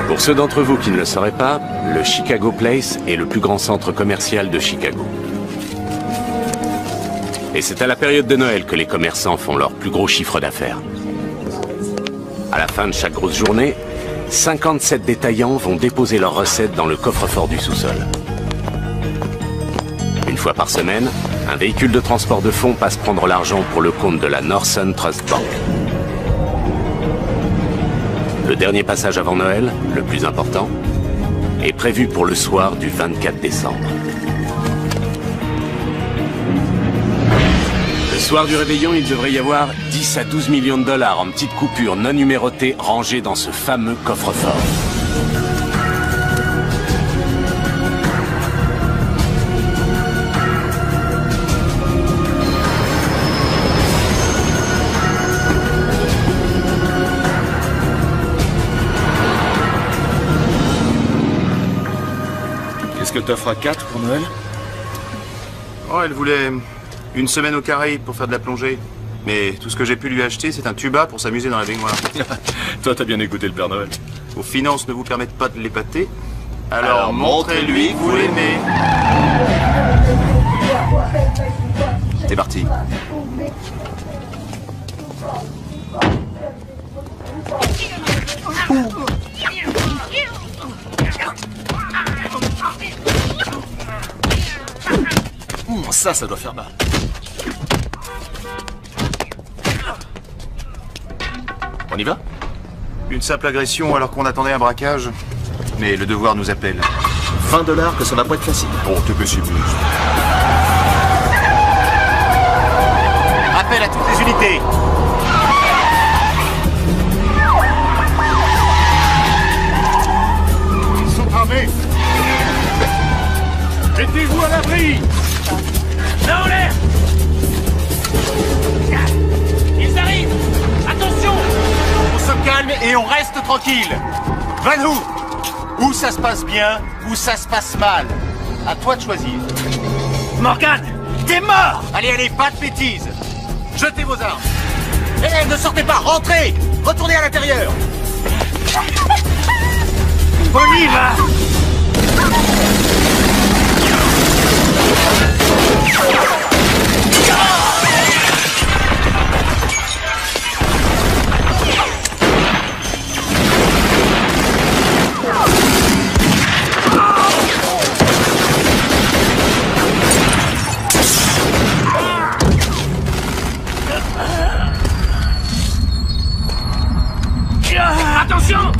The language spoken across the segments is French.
Pour ceux d'entre vous qui ne le sauraient pas, le Chicago Place est le plus grand centre commercial de Chicago. Et c'est à la période de Noël que les commerçants font leur plus gros chiffre d'affaires. À la fin de chaque grosse journée, 57 détaillants vont déposer leurs recettes dans le coffre-fort du sous-sol. Une fois par semaine, un véhicule de transport de fonds passe prendre l'argent pour le compte de la Northern Trust Bank. Le dernier passage avant Noël, le plus important, est prévu pour le soir du 24 décembre. Le soir du réveillon, il devrait y avoir 10 à 12 millions de dollars en petites coupures non numérotées rangées dans ce fameux coffre-fort. Est-ce que t'offres à 4 pour Noël? Oh, elle voulait une semaine aux Caraïbes pour faire de la plongée. Mais tout ce que j'ai pu lui acheter, c'est un tuba pour s'amuser dans la baignoire. Toi, t'as bien écouté le Père Noël. Vos finances ne vous permettent pas de l'épater. Alors montrez-lui que vous l'aimez. C'est parti. Ça doit faire mal. On y va? Une simple agression alors qu'on attendait un braquage. Mais le devoir nous appelle. 20 $ que ça va pas être facile. Oh, t'es pessimiste. Appel à toutes les unités. Ils sont armés. Mettez-vous à l'abri. Là en l'air! Ils arrivent! Attention! On se calme et on reste tranquille. Vanou, où ça se passe bien, où ça se passe mal. À toi de choisir. Morgan! T'es mort! Allez, allez, pas de bêtises. Jetez vos armes. Eh, ne sortez pas, rentrez. Retournez à l'intérieur. On y va! Attention!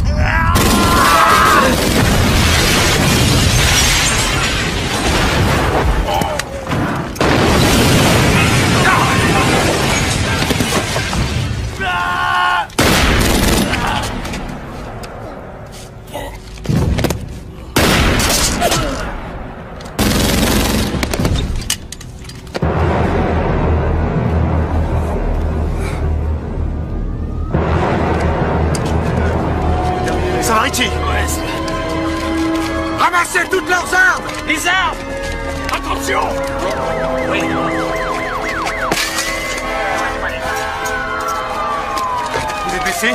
Ça va, Richie? Ouais, Ramassez toutes leurs armes. les armes! Attention! Oui. Vous êtes blessé?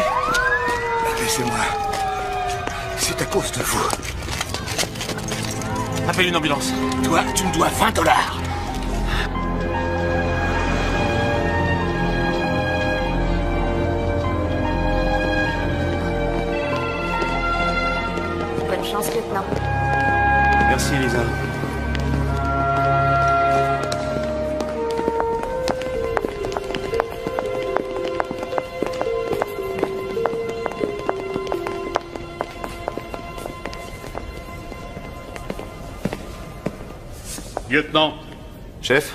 Laissez-moi. C'est à cause de vous. Appelle une ambulance. Toi, tu me dois 20 $. Bonne chance, lieutenant. Merci, Elisa. Lieutenant. Chef?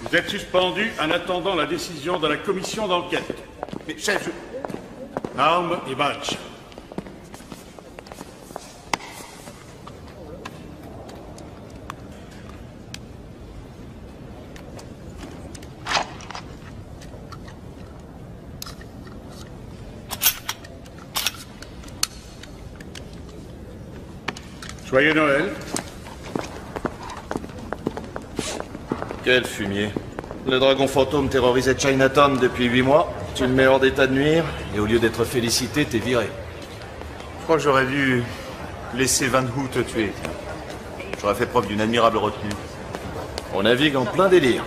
Vous êtes suspendu en attendant la décision de la commission d'enquête. Mais chef, Armes et badge. Joyeux Noël. Quel fumier. Le dragon fantôme terrorisait Chinatown depuis 8 mois. Tu le mets hors d'état de nuire, et au lieu d'être félicité, t'es viré. Je crois que j'aurais dû laisser Van Hu te tuer. J'aurais fait preuve d'une admirable retenue. On navigue en plein délire.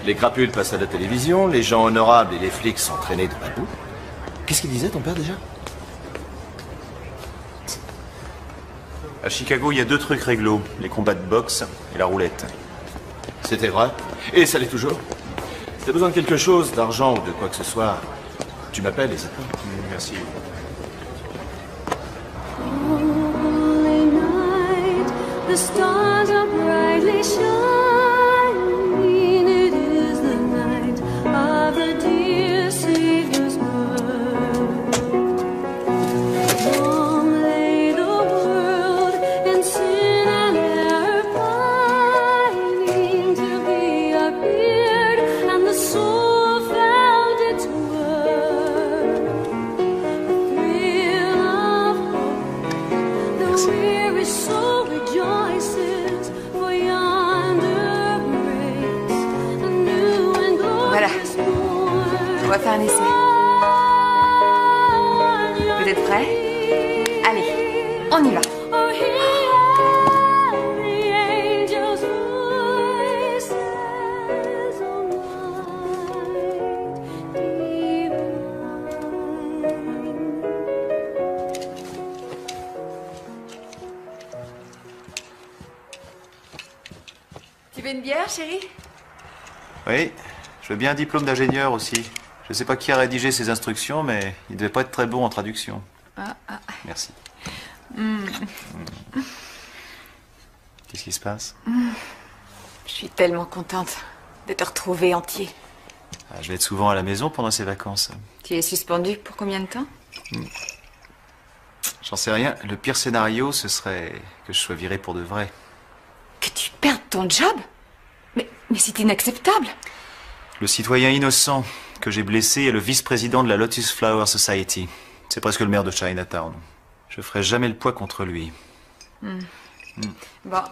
Les crapules passent à la télévision, les gens honorables et les flics sont traînés de partout. Qu'est-ce qu'il disait, ton père, déjà? À Chicago, il y a 2 trucs réglo. Les combats de boxe et la roulette. C'était vrai. Et ça l'est toujours. Si t'as besoin de quelque chose, d'argent ou de quoi que ce soit, tu m'appelles et c'est tout. Merci. Holy night, the stars are brightly shining. It is the night of the dear Savior's birth. Long lay the world in sin and error pining till He appeared and the soul felt its worth. The thrill of hope, the weary soul rejoices, for yonder breaks a new and glorious morn. On va faire un essai. Vous êtes prêts? Allez, on y va. Oh, hear the angels' voices, oh, night divine. Tu veux une bière, chérie? Oui, je veux bien un diplôme d'ingénieur aussi. Je sais pas qui a rédigé ces instructions, mais il devait pas être très bon en traduction. Merci. Qu'est-ce qui se passe? Je suis tellement contente de te retrouver entier. Ah, je vais être souvent à la maison pendant ces vacances. Tu es suspendu pour combien de temps? J'en sais rien. Le pire scénario, ce serait que je sois viré pour de vrai. Que tu perdes ton job? Mais c'est inacceptable. Le citoyen innocent que j'ai blessé est le vice-président de la Lotus Flower Society. C'est presque le maire de Chinatown. Je ferai jamais le poids contre lui. Bon,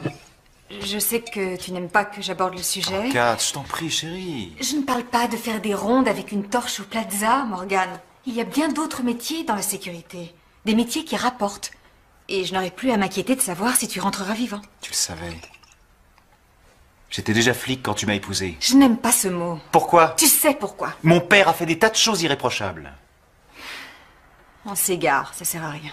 je sais que tu n'aimes pas que j'aborde le sujet. Kat, je t'en prie, chérie. Je ne parle pas de faire des rondes avec une torche au plaza, Morgane. Il y a bien d'autres métiers dans la sécurité. Des métiers qui rapportent. Et je n'aurais plus à m'inquiéter de savoir si tu rentreras vivant. Tu le savais. J'étais déjà flic quand tu m'as épousé. Je n'aime pas ce mot. Pourquoi? Tu sais pourquoi. Mon père a fait des tas de choses irréprochables. On s'égare, ça sert à rien.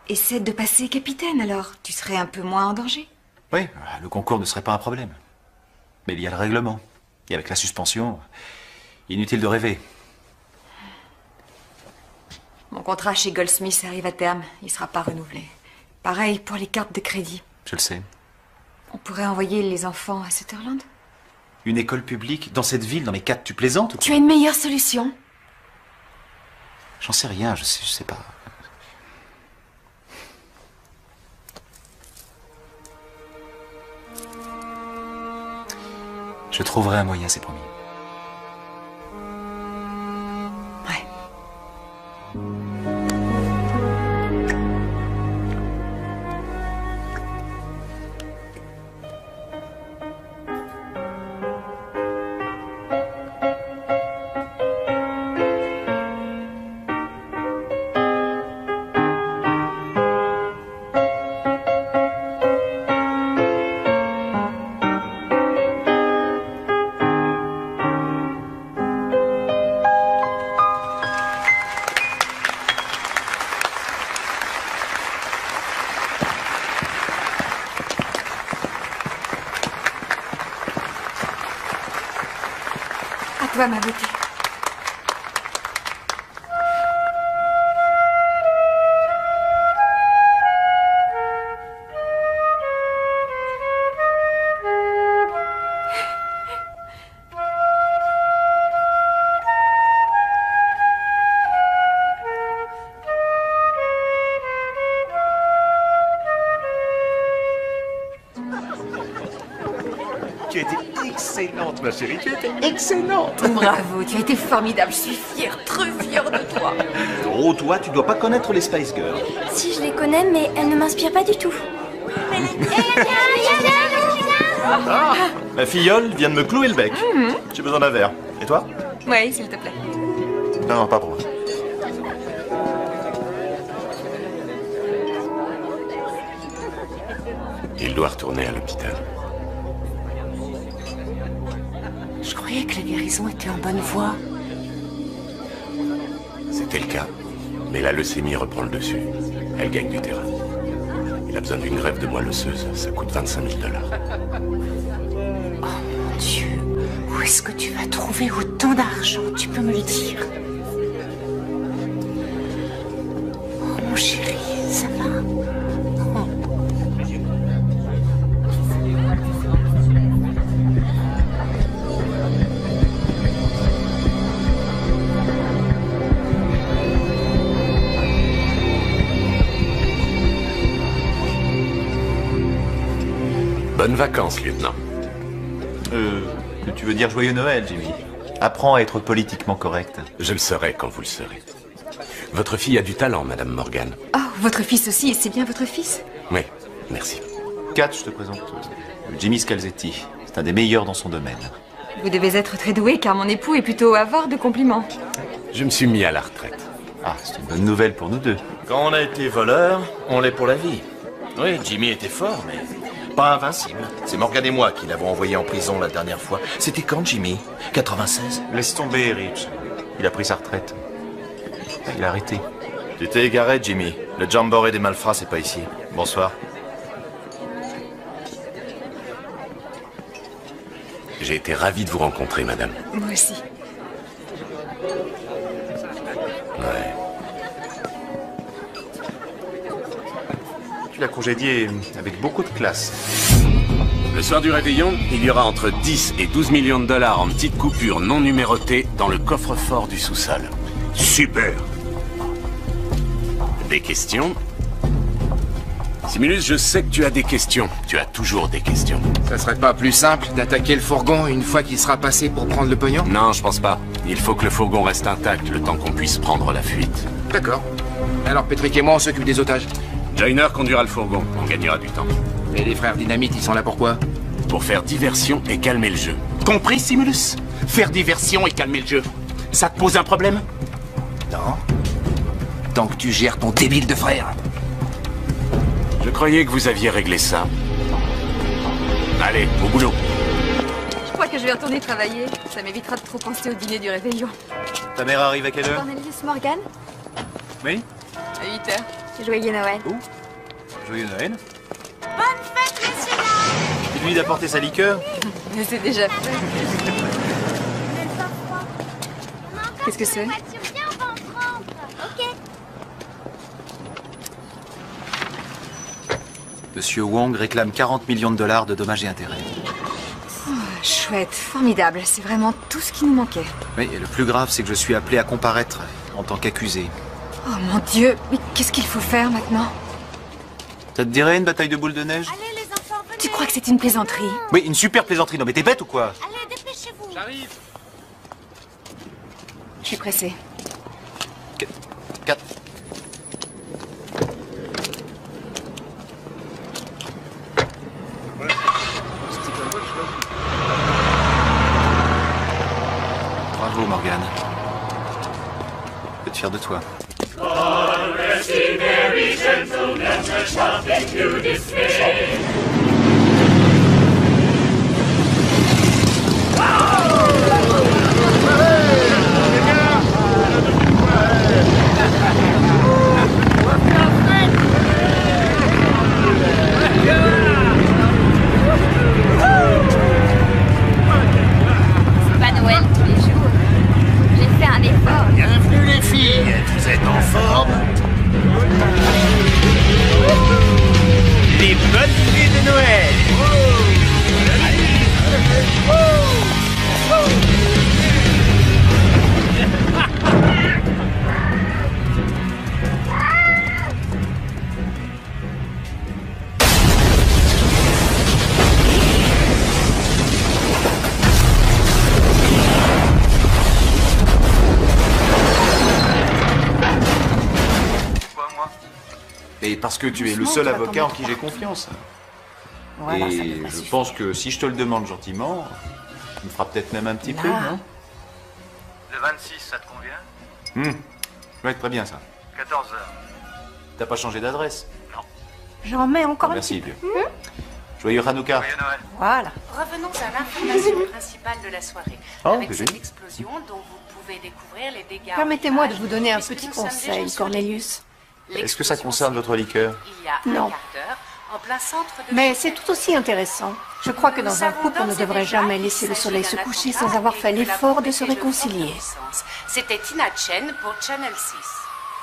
Essaie de passer capitaine alors. Tu serais un peu moins en danger. Oui, le concours ne serait pas un problème. Mais il y a le règlement. Et avec la suspension, inutile de rêver. Mon contrat chez Goldsmith arrive à terme. Il ne sera pas renouvelé. Pareil pour les cartes de crédit. Je le sais. On pourrait envoyer les enfants à Sutherland. Une école publique dans cette ville, dans les quatre, tu plaisantes ou quoi? Tu as une meilleure solution? J'en sais rien, je sais pas. Je trouverai un moyen, c'est promis. Ouais. À toi, ma beauté. été excellente, ma chérie. Tu étais excellente. Bravo, tu as été formidable. Je suis fière, très fière de toi. Oh, toi, tu dois pas connaître les Spice Girls. Si, je les connais, mais elles ne m'inspirent pas du tout. Ma filleule vient de me clouer le bec. J'ai besoin d'un verre. Et toi? Oui, s'il te plaît. Non, pas pour moi. Il doit retourner à l'hôpital. Je croyais que la guérison était en bonne voie. C'était le cas. Mais la leucémie reprend le dessus. Elle gagne du terrain. Il a besoin d'une greffe de moelle osseuse. Ça coûte 25 000 $. Oh mon Dieu, où est-ce que tu vas trouver autant d'argent? Tu peux me le dire? Oh mon chéri, ça va? Oh. Bonnes vacances, lieutenant. Tu veux dire joyeux Noël, Jimmy? Apprends à être politiquement correct. Je le serai quand vous le serez. Votre fille a du talent, Madame Morgan. Oh, votre fils aussi, c'est bien votre fils? Oui, merci. Kat, je te présente Jimmy Scalzetti. C'est un des meilleurs dans son domaine. Vous devez être très doué car mon époux est plutôt avare de compliments. Je me suis mis à la retraite. Ah, c'est une bonne nouvelle pour nous deux. Quand on a été voleur, on l'est pour la vie. Oui, Jimmy était fort, mais pas invincible. C'est Morgan et moi qui l'avons envoyé en prison la dernière fois. C'était quand, Jimmy? 96? Laisse tomber, Rich. Il a pris sa retraite. Il a arrêté. Tu t'es égaré, Jimmy. Le jamboree des malfrats, c'est pas ici. Bonsoir. J'ai été ravi de vous rencontrer, madame. Moi aussi. Ouais. Tu l'as congédié avec beaucoup de classe. Le soir du réveillon, il y aura entre 10 et 12 millions de dollars en petites coupures non numérotées dans le coffre-fort du sous-sol. Super. Des questions? Simulus, je sais que tu as des questions. Tu as toujours des questions. Ça serait pas plus simple d'attaquer le fourgon une fois qu'il sera passé pour prendre le pognon? Non, je pense pas. Il faut que le fourgon reste intact le temps qu'on puisse prendre la fuite. D'accord. Alors Patrick et moi on s'occupe des otages. Joyner conduira le fourgon. On gagnera du temps. Et les frères Dynamite, ils sont là pourquoi? Pour faire diversion et calmer le jeu. Compris, Simulus? Faire diversion et calmer le jeu. Ça te pose un problème? Non. Tant que tu gères ton débile de frère. Je croyais que vous aviez réglé ça. Allez, au boulot. Je crois que je vais retourner travailler. Ça m'évitera de trop penser au dîner du réveillon. Ta mère arrive à quelle heure? Cornelius Morgan, Oui. À 8 heures. joyeux Noël. Joyeux Noël. Bonne fête, messieurs dames. Dis-lui d'apporter sa liqueur. Mais c'est déjà fait. Qu'est-ce que c'est? Monsieur Wong réclame 40 millions de dollars de dommages et intérêts. Chouette, formidable. C'est vraiment tout ce qui nous manquait. Oui, et le plus grave, c'est que je suis appelé à comparaître en tant qu'accusé. Oh mon Dieu, mais qu'est-ce qu'il faut faire maintenant? Ça te dirait une bataille de boules de neige? Allez les enfants, venez. Tu crois que c'est une plaisanterie? Oui, une super plaisanterie. Non mais t'es bête ou quoi? Allez, dépêchez-vous. J'arrive. Je suis pressée. 4. Bravo Morgan. Je peux être fier de toi. C'est pas Noël tous les jours. J'ai fait un effort. Bienvenue les filles, vous êtes en forme? Les bonnes nuits de Noël. Et parce que tu es le seul avocat en qui j'ai confiance. Voilà, ça et devrait je suffire. pense que si je te le demande gentiment, tu me feras peut-être même un petit Là. peu, non? Le 26, ça te convient? Ouais, très bien ça. 14h. T'as pas changé d'adresse? J'en mets encore un Merci, petit vieux. Joyeux Hanouka. Joyeux Noël. Voilà. Revenons à l'information principale de la soirée. Oh, avec bébé. cette explosion dont vous pouvez découvrir les dégâts. Permettez-moi au de village, vous donner un puisque petit nous sommes conseil, déjà sur Cornelius. les lieux. Est-ce que ça concerne votre liqueur? Il y a Non. un quart d'heure, en plein centre de Mais c'est tout aussi intéressant. Je crois que dans un couple, on ne devrait jamais laisser le soleil se coucher sans avoir fait l'effort de se réconcilier. C'était Tina Chen pour Channel 6.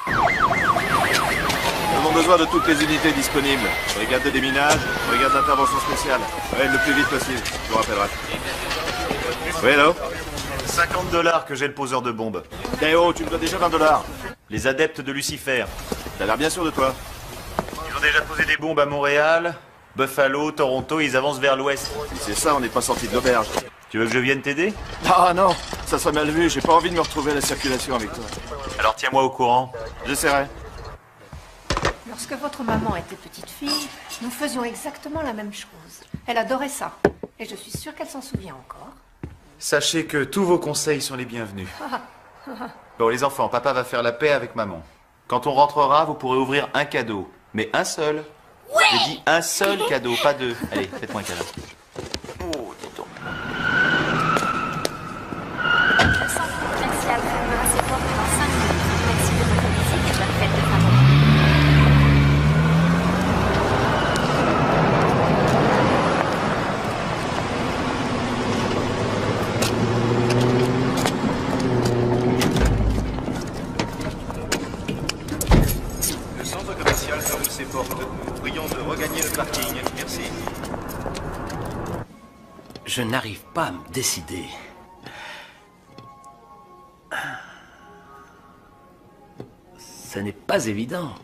Nous avons besoin de toutes les unités disponibles. Brigade de déminage, brigade d'intervention spéciale. Ouais, le plus vite possible, je vous rappellerai. Oui, hello? 50 $ que j'ai le poseur de bombes. Eh oh, tu me dois déjà 20 $. Les adeptes de Lucifer. T'as l'air bien sûr de toi. Ils ont déjà posé des bombes à Montréal, Buffalo, Toronto, ils avancent vers l'ouest. Si c'est ça, on n'est pas sorti de l'auberge. Tu veux que je vienne t'aider? Ah non, ça serait mal vu, j'ai pas envie de me retrouver à la circulation avec toi. Alors tiens-moi au courant, j'essaierai. Lorsque votre maman était petite fille, nous faisions exactement la même chose. Elle adorait ça. Et je suis sûre qu'elle s'en souvient encore. Sachez que tous vos conseils sont les bienvenus. Bon, les enfants, papa va faire la paix avec maman. Quand on rentrera, vous pourrez ouvrir un cadeau. Mais un seul. Ouais. J'ai dit un seul cadeau, pas deux. Allez, faites-moi un câlin. Oh, dis donc. Le centre commercial fermera ses portes dans 5 minutes. Merci de votre visite et bonne fête de fin d'année. Le centre commercial ferme ses portes. Prions de regagner le parking. Merci. Je n'arrive pas à me décider. Ce n'est pas évident.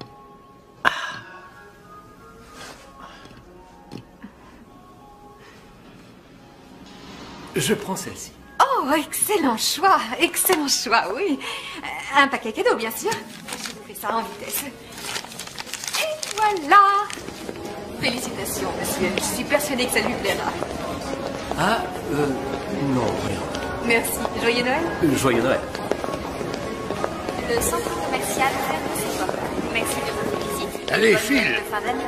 Je prends celle-ci. Oh, excellent choix, oui. Un paquet cadeau, bien sûr. Je vous fais ça en vitesse. Et voilà. Félicitations, monsieur. Je suis persuadée que ça lui plaira. Ah, non, rien. Merci. Joyeux Noël. Joyeux Noël. Le centre commercial ferme ses portes. Merci de votre visite. Allez, Bonne file. fête de fin d'année.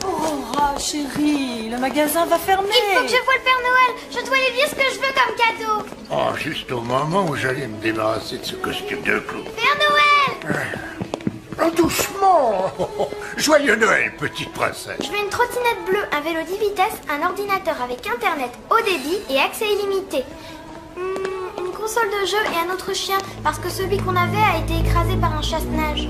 Oh, chérie, le magasin va fermer. Il faut que je voie le Père Noël. Je dois lui dire ce que je veux comme cadeau. Oh, juste au moment où j'allais me débarrasser de ce costume de clown. Père Noël! Oh, doucement! Joyeux Noël, petite princesse. Je veux une trottinette bleue, un vélo 10 vitesses, un ordinateur avec internet haut débit et accès illimité. Une console de jeu et un autre chien, parce que celui qu'on avait a été écrasé par un chasse-neige.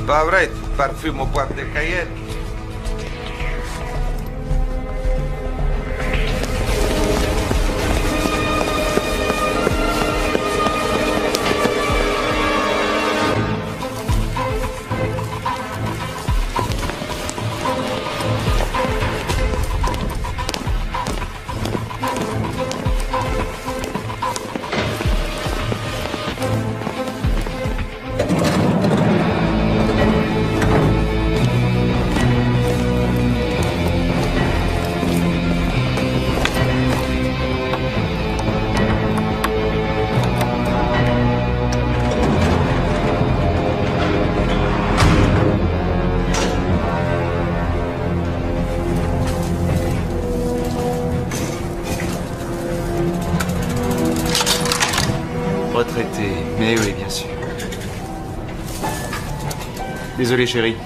Pauvret, parfumo poate de caiet. Désolé, chérie.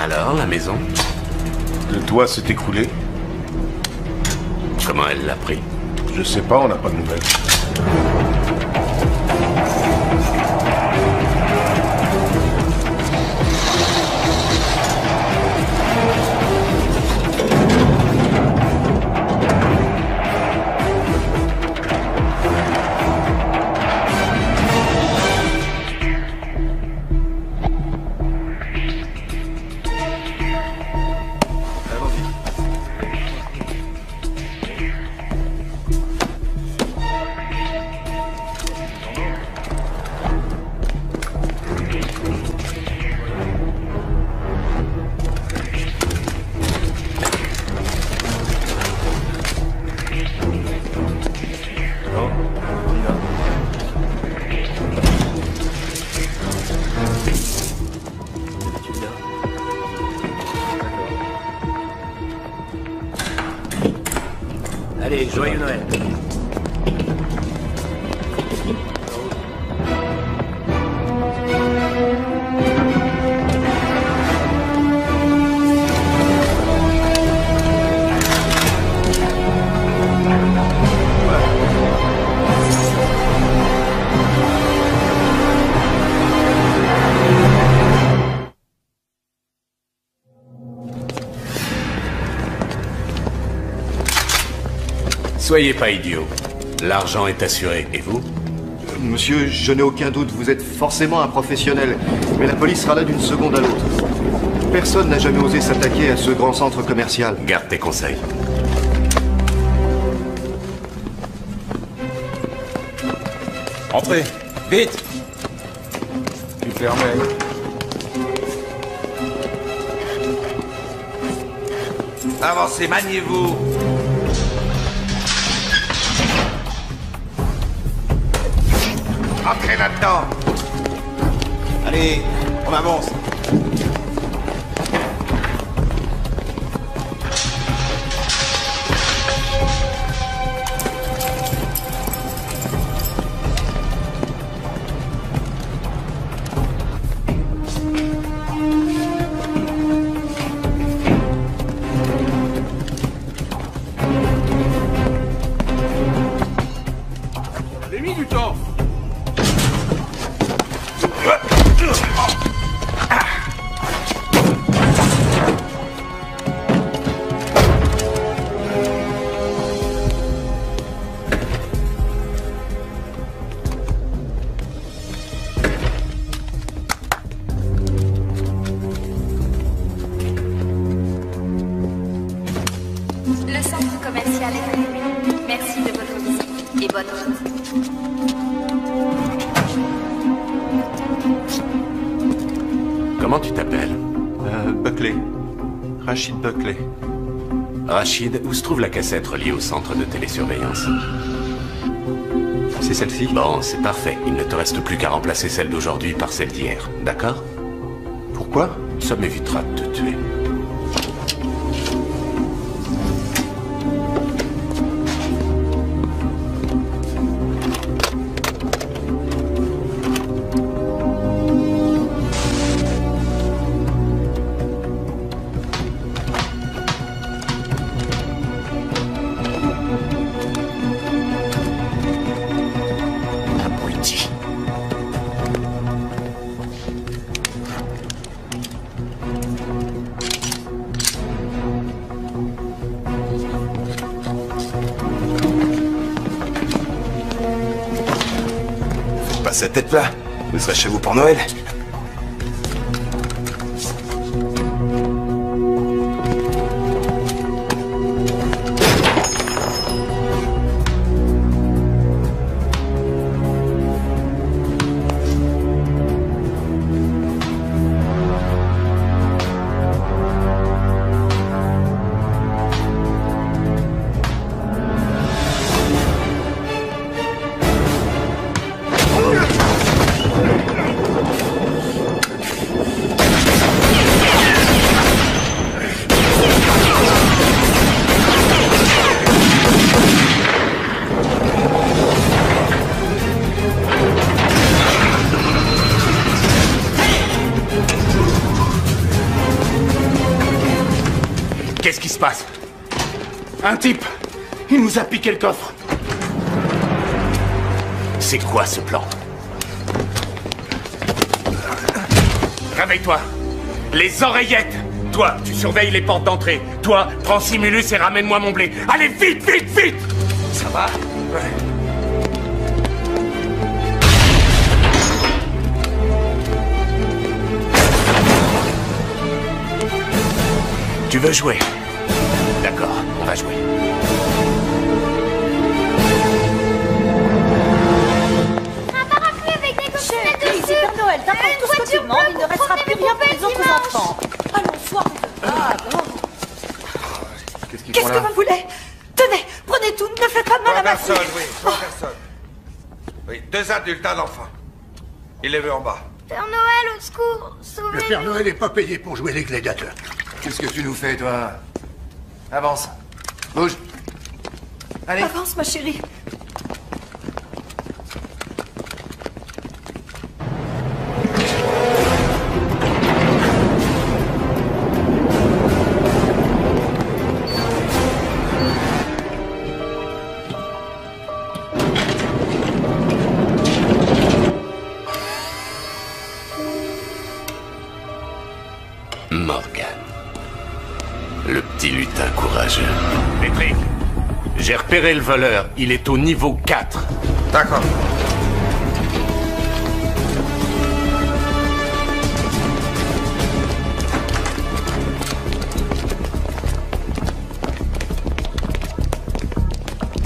Alors, la maison? Le toit s'est écroulé. Comment elle l'a pris? Je sais pas, on n'a pas de nouvelles. Allez, joyeux Noël. Soyez pas idiot. L'argent est assuré. Et vous? Monsieur, je n'ai aucun doute, vous êtes forcément un professionnel. Mais la police sera là d'une seconde à l'autre. Personne n'a jamais osé s'attaquer à ce grand centre commercial. Garde tes conseils. Entrez, vite! Tu permets. Avancez, maniez-vous. Entrez là-dedans. Allez, on avance. On avait mis du temps. Le centre commercial est fermé. Merci de votre visite et bonne route. Comment tu t'appelles? Buckley. Rachid Buckley. Rachid, où se trouve la cassette reliée au centre de télésurveillance? C'est celle-ci? Bon, c'est parfait. Il ne te reste plus qu'à remplacer celle d'aujourd'hui par celle d'hier. D'accord? Pourquoi? Ça m'évitera de te tuer. Abruti. Faites pas cette tête-là. Vous serez chez vous pour Noël. Qu'est-ce qui se passe? Un type, il nous a piqué le coffre. C'est quoi ce plan? Réveille-toi. Les oreillettes. Toi, tu surveilles les portes d'entrée. Toi, prends Simulus et ramène-moi mon blé. Allez, vite, vite, vite! Ça va? Ouais. Tu veux jouer? D'accord, on va jouer. Un parapluie avec des coquinettes dessus. C'est Père Noël, t'apportes tout ce que tu demandes, il ne restera plus rien pour les autres enfants. Allons, sois Qu'est-ce Qu'est-ce que vous voulez? Tenez, prenez tout, ne faites pas de mal à ma fille. Personne, oui, trois personnes. Oui, 2 adultes, un enfant. Il est vu en bas. Père Noël, au secours, sauvez-nous. Le Père Noël n'est pas payé pour jouer les gladiateurs. Qu'est-ce que tu nous fais, toi? Avance. Bouge. Allez. Avance, ma chérie. Morgan. Le petit lutin courageux. Patrick, j'ai repéré le voleur. Il est au niveau 4. D'accord.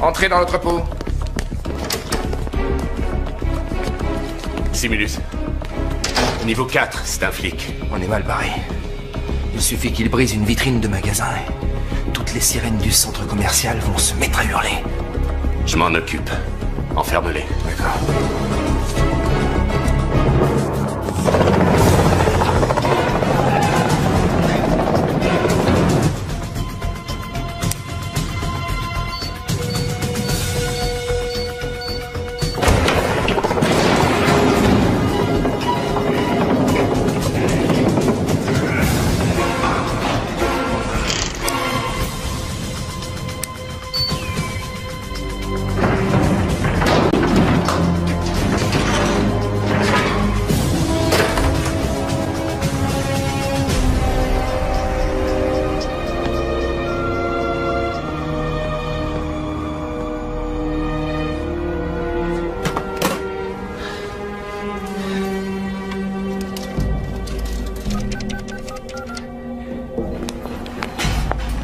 Entrez dans l'entrepôt. Simulus. Niveau 4, c'est un flic. On est mal barré. Il suffit qu'il brise une vitrine de magasin et toutes les sirènes du centre commercial vont se mettre à hurler. Je m'en occupe. Enferme-les. D'accord.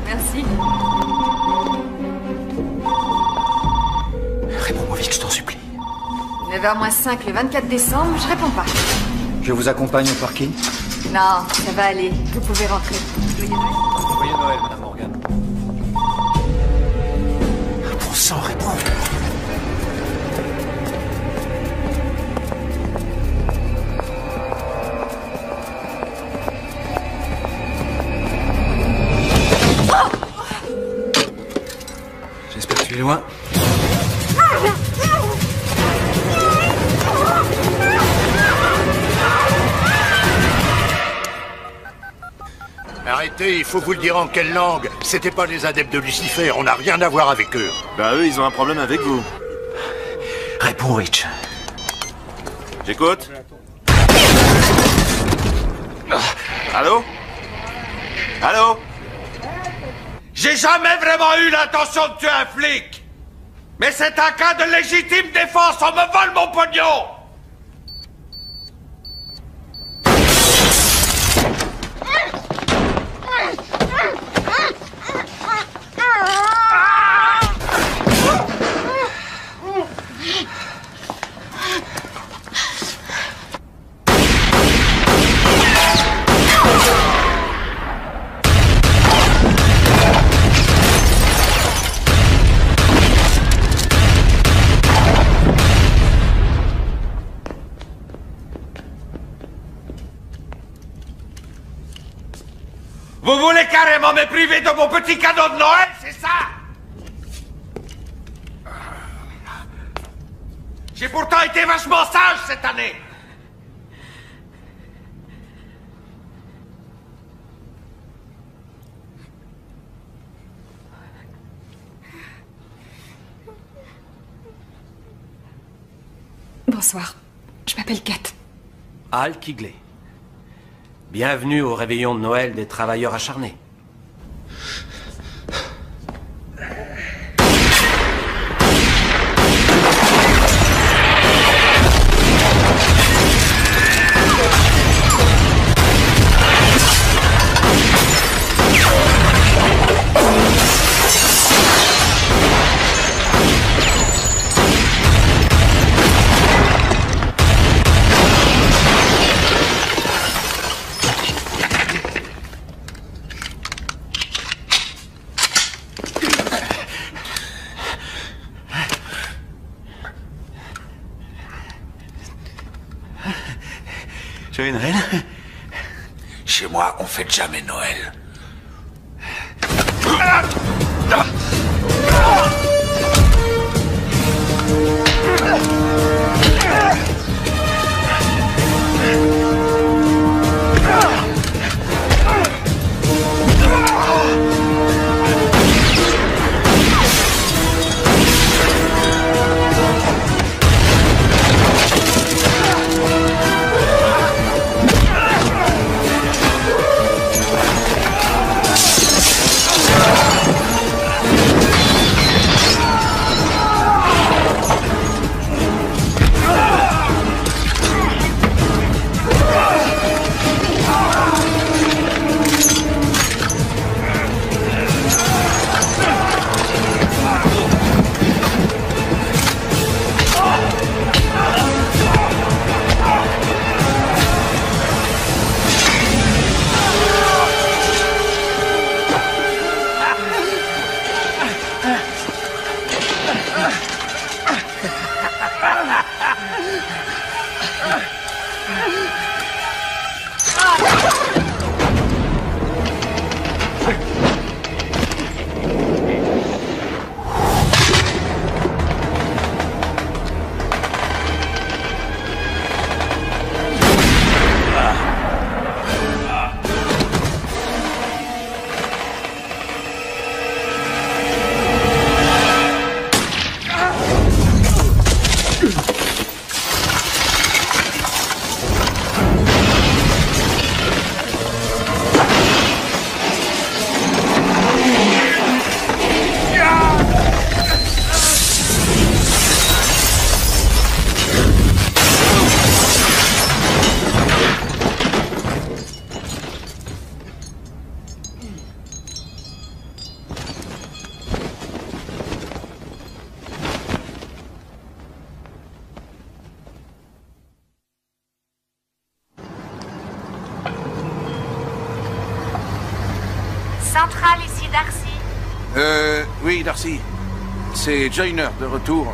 Merci. Réponds-moi vite, je t'en supplie. 9h-5 le 24 décembre, je réponds pas. Je vous accompagne au parking? Non, ça va aller. Vous pouvez rentrer. Joyeux Noël. Joyeux Noël, Madame Morgan. Bon sang, réponds. J'espère que tu es loin. Arrêtez, il faut vous le dire en quelle langue. C'était pas les adeptes de Lucifer, on n'a rien à voir avec eux. Bah eux, ils ont un problème avec vous. Réponds, Rich. J'écoute. Allô? Allô? J'ai jamais vraiment eu l'intention de tuer un flic. Mais c'est un cas de légitime défense, on me vole mon pognon. Vous voulez carrément me priver de mon petit cadeau de Noël, c'est ça? J'ai pourtant été vachement sage cette année. Bonsoir. Je m'appelle Kat. Al Kigley. Bienvenue au réveillon de Noël des travailleurs acharnés. Joyeux Noël. Chez moi, on fête jamais Noël. Centrale, ici Darcy. Oui, Darcy. C'est Joyner, de retour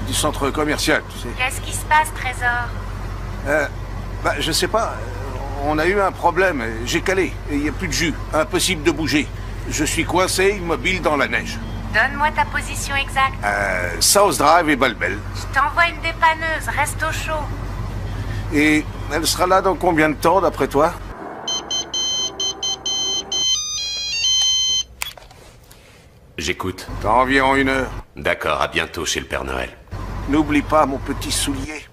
du centre commercial, tu sais. Qu'est-ce qui se passe, Trésor? Je sais pas. On a eu un problème. J'ai calé. Il n'y a plus de jus. Impossible de bouger. Je suis coincé, immobile dans la neige. Donne-moi ta position exacte. South Drive et Balbel. Je t'envoie une dépanneuse, reste au chaud. Et elle sera là dans combien de temps, d'après toi? J'écoute. Dans environ 1 heure. D'accord, à bientôt chez le Père Noël. N'oublie pas mon petit soulier.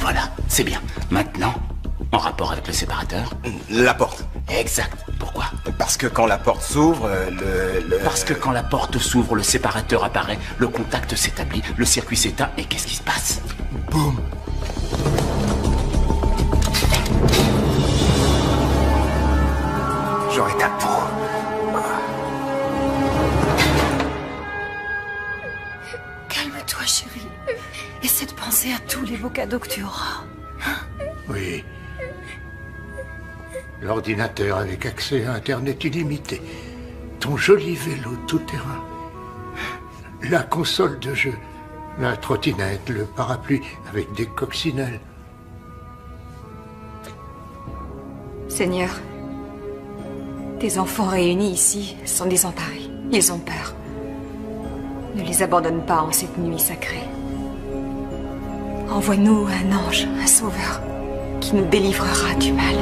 Voilà, c'est bien. Maintenant, en rapport avec le séparateur. La porte. Exact. Pourquoi? Parce que quand la porte s'ouvre, Parce que quand la porte s'ouvre, le séparateur apparaît, le contact s'établit, le circuit s'éteint, et qu'est-ce qui se passe? Boum. J'aurai ta peau. Calme-toi, chérie. Essaie de penser à tous les beaux cadeaux que tu auras. Oui. L'ordinateur avec accès à Internet illimité. Ton joli vélo tout-terrain. La console de jeu, la trottinette, le parapluie avec des coccinelles. Seigneur, tes enfants réunis ici sont désemparés. Ils ont peur. Ne les abandonne pas en cette nuit sacrée. Envoie-nous un ange, un sauveur, qui nous délivrera du mal.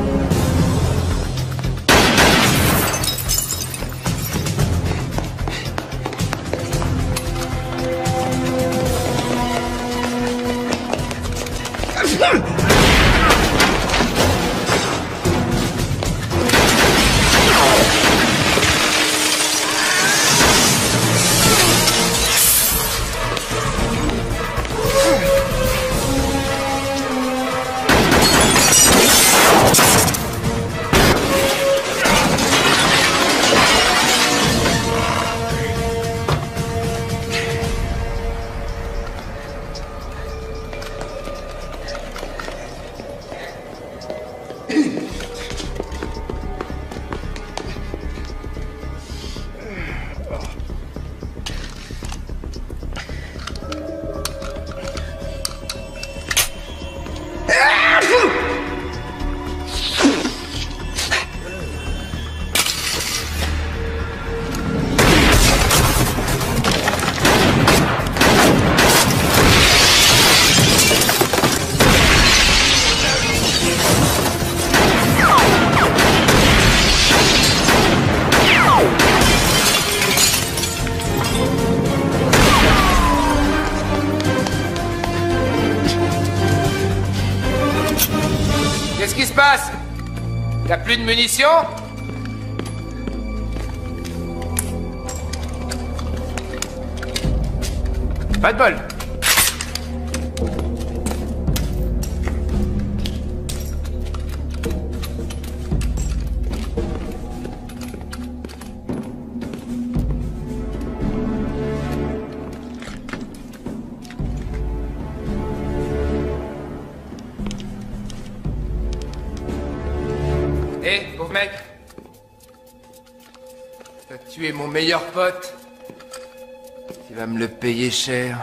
Qu'est-ce qui se passe? T'as plus de munitions? Pas de bol. Hé, pauvre mec. T'as tué mon meilleur pote. Tu vas me le payer cher.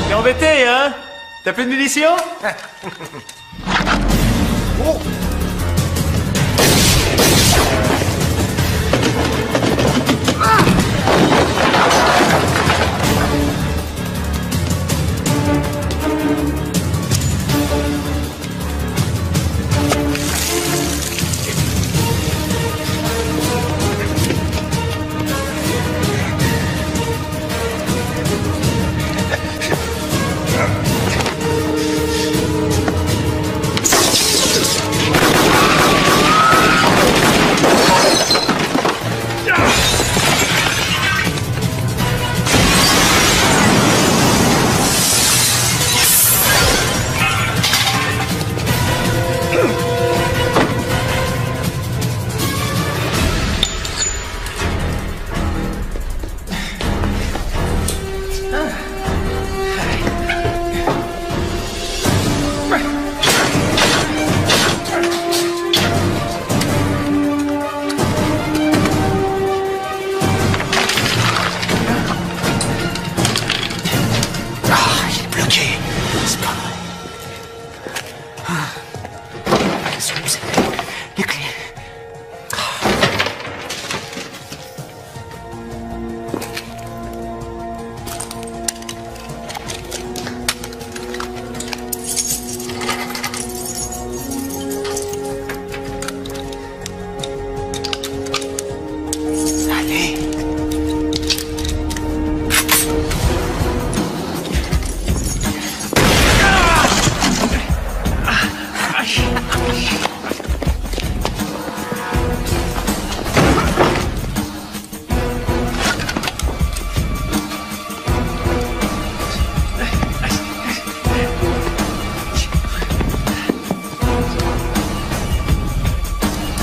T'es embêté, hein? T'as plus de munitions? Oh.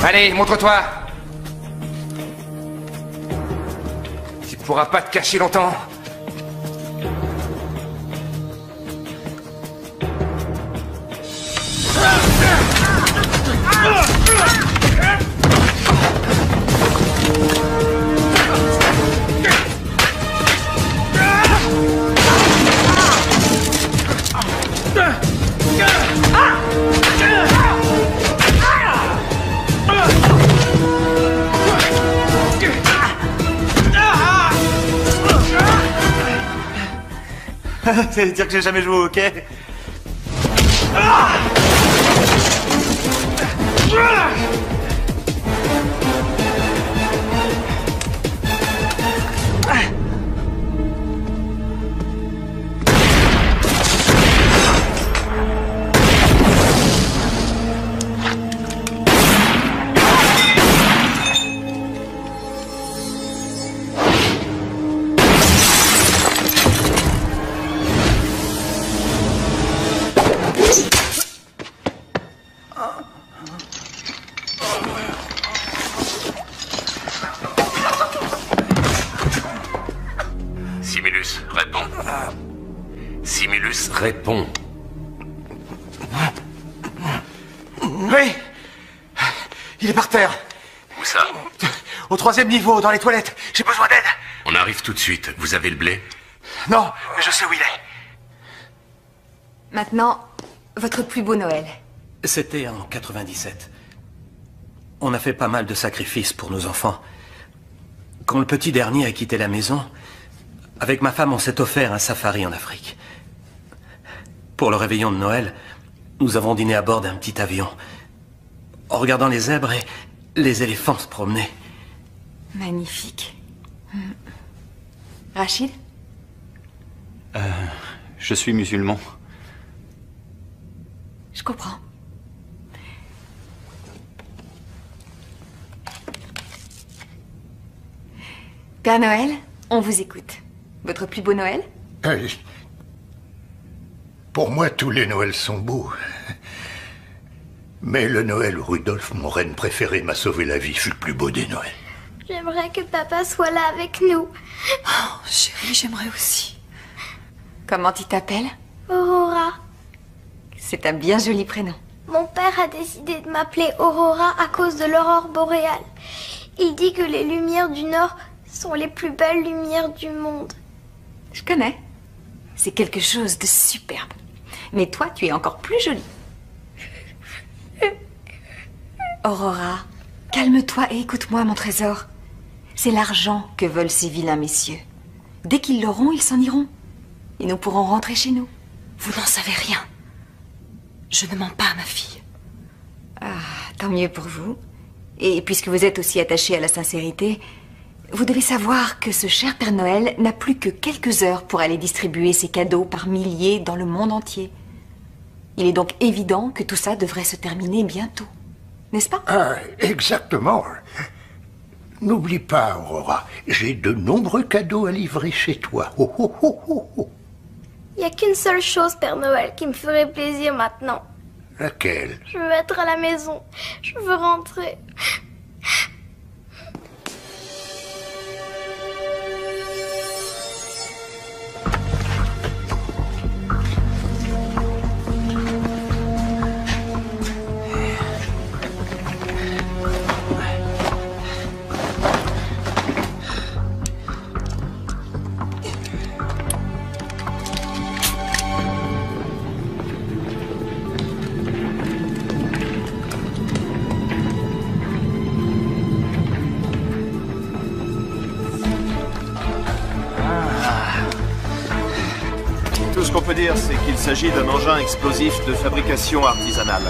Allez, montre-toi. Tu pourras pas te cacher longtemps. Ça veut dire que j'ai jamais joué au hockey. Simulus, réponds. Simulus, réponds. Oui. Il est par terre. Où ça? Au 3e niveau, dans les toilettes. J'ai besoin d'aide. On arrive tout de suite. Vous avez le blé? Non, mais je sais où il est. Maintenant, votre plus beau Noël. C'était en 97. On a fait pas mal de sacrifices pour nos enfants. Quand le petit dernier a quitté la maison, avec ma femme, on s'est offert un safari en Afrique. Pour le réveillon de Noël, nous avons dîné à bord d'un petit avion, en regardant les zèbres et les éléphants se promener. Magnifique. Rachid? Je suis musulman. Je comprends. Père Noël, on vous écoute. Votre plus beau Noël? Pour moi, tous les Noëls sont beaux. Mais le Noël où Rudolf, mon reine préféré, m'a sauvé la vie, fut le plus beau des Noëls. J'aimerais que papa soit là avec nous. Oh, chérie, j'aimerais aussi. Comment tu t'appelles? Aurora. C'est un bien joli prénom. Mon père a décidé de m'appeler Aurora à cause de l'aurore boréale. Il dit que les lumières du Nord sont les plus belles lumières du monde. Je connais. C'est quelque chose de superbe. Mais toi, tu es encore plus jolie. Aurora, calme-toi et écoute-moi, mon trésor. C'est l'argent que veulent ces vilains messieurs. Dès qu'ils l'auront, ils s'en iront. Et nous pourrons rentrer chez nous. Vous n'en savez rien. Je ne mens pas à ma fille. Ah, tant mieux pour vous. Et puisque vous êtes aussi attaché à la sincérité, vous devez savoir que ce cher Père Noël n'a plus que quelques heures pour aller distribuer ses cadeaux par milliers dans le monde entier. Il est donc évident que tout ça devrait se terminer bientôt. N'est-ce pas? Ah, exactement. N'oublie pas, Aurora, j'ai de nombreux cadeaux à livrer chez toi. Oh, oh, oh, oh, oh. Il n'y a qu'une seule chose, Père Noël, qui me ferait plaisir maintenant. Laquelle? Je veux être à la maison. Je veux rentrer. Tout ce qu'on peut dire, c'est qu'il s'agit d'un engin explosif de fabrication artisanale.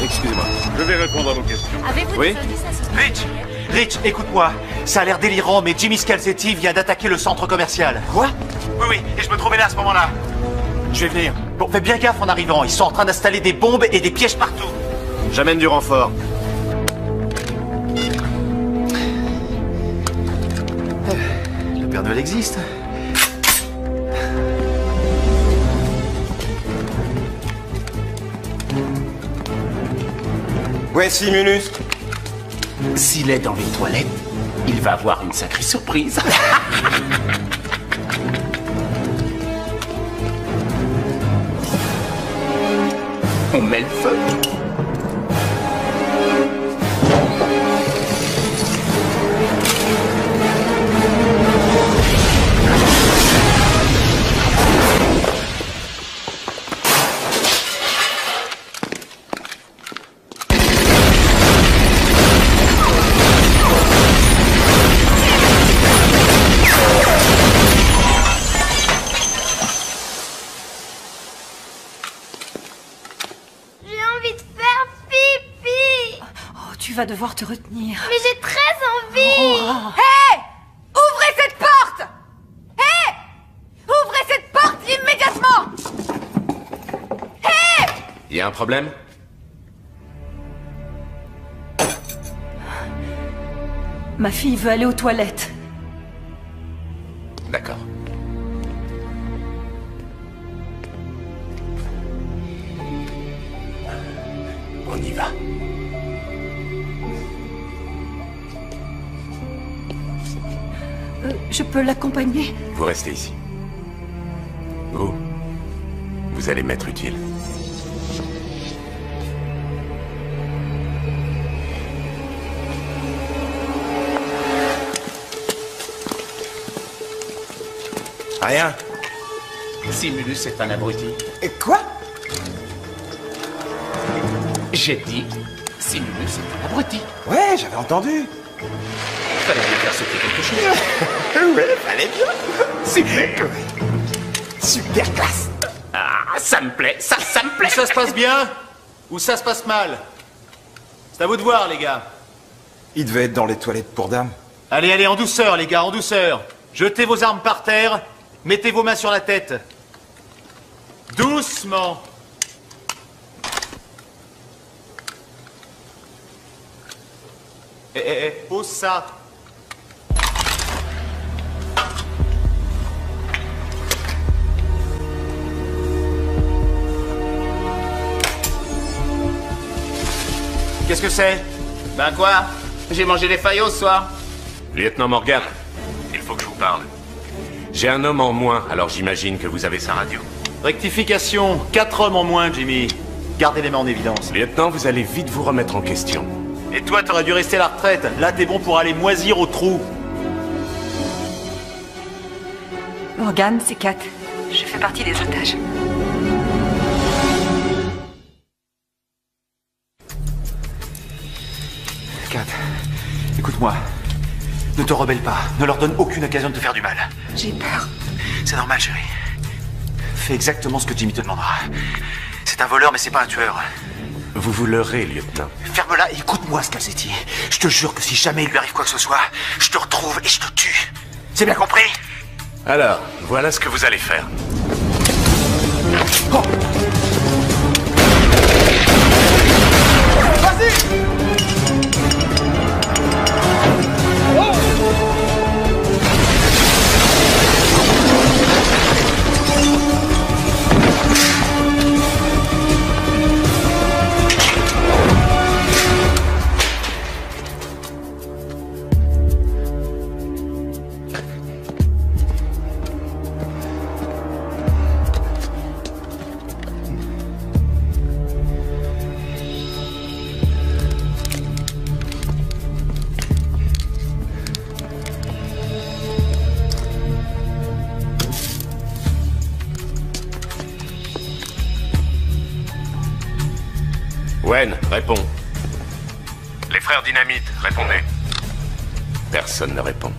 Excusez-moi. Je vais répondre à vos questions. Avez-vous Oui. des indices à ce sujet? Rich, écoute-moi. Ça a l'air délirant, mais Jimmy Scalzetti vient d'attaquer le centre commercial. Quoi? Oui, et je me trouvais là à ce moment-là. Je vais venir. Bon, fais bien gaffe en arrivant. Ils sont en train d'installer des bombes et des pièges partout. J'amène du renfort. Le Père Noël existe. Ouais, Simulus. S'il est dans les toilettes, il va avoir une sacrée surprise. On met le feu. Tu vas devoir te retenir. Mais j'ai très envie. Hé! Ouvrez cette porte! Hé! Ouvrez cette porte immédiatement! Hé! Y a un problème? Ma fille veut aller aux toilettes. D'accord. On y va. Je peux l'accompagner? Vous restez ici. Vous allez m'être utile. Rien. Simulus est un abruti. Et quoi? J'ai dit, Simulus est un abruti. Ouais, j'avais entendu. Fallait bien faire sauter quelque chose. Ouais, fallait bien. Super. Super classe. Ah, ça me plaît, ça me plaît. Ça se passe bien ou ça se passe mal? C'est à vous de voir, les gars. Il devait être dans les toilettes pour dames. Allez, allez, en douceur, les gars, en douceur. Jetez vos armes par terre, mettez vos mains sur la tête. Doucement. Pose ça. Qu'est-ce que c'est? Ben quoi? J'ai mangé des faillots ce soir. Lieutenant Morgan, il faut que je vous parle. J'ai un homme en moins, alors j'imagine que vous avez sa radio. Rectification, 4 hommes en moins, Jimmy. Gardez les mains en évidence. Lieutenant, vous allez vite vous remettre en question. Et toi, t'aurais dû rester à la retraite. Là, t'es bon pour aller moisir au trou. Morgan, c'est Kat. Je fais partie des otages. Kat, écoute-moi. Ne te rebelle pas. Ne leur donne aucune occasion de te faire du mal. J'ai peur. C'est normal, chérie. Fais exactement ce que Jimmy te demandera. C'est un voleur, mais c'est pas un tueur. Vous vous leurrez, lieutenant. Ferme-la et écoute-moi, Scalzetti. Je te jure que si jamais il lui arrive quoi que ce soit, je te retrouve et je te tue. C'est bien compris? Alors, voilà ce que vous allez faire. Oh. Vas-y! Wen, réponds. Les frères Dynamite, répondez. Personne ne répond.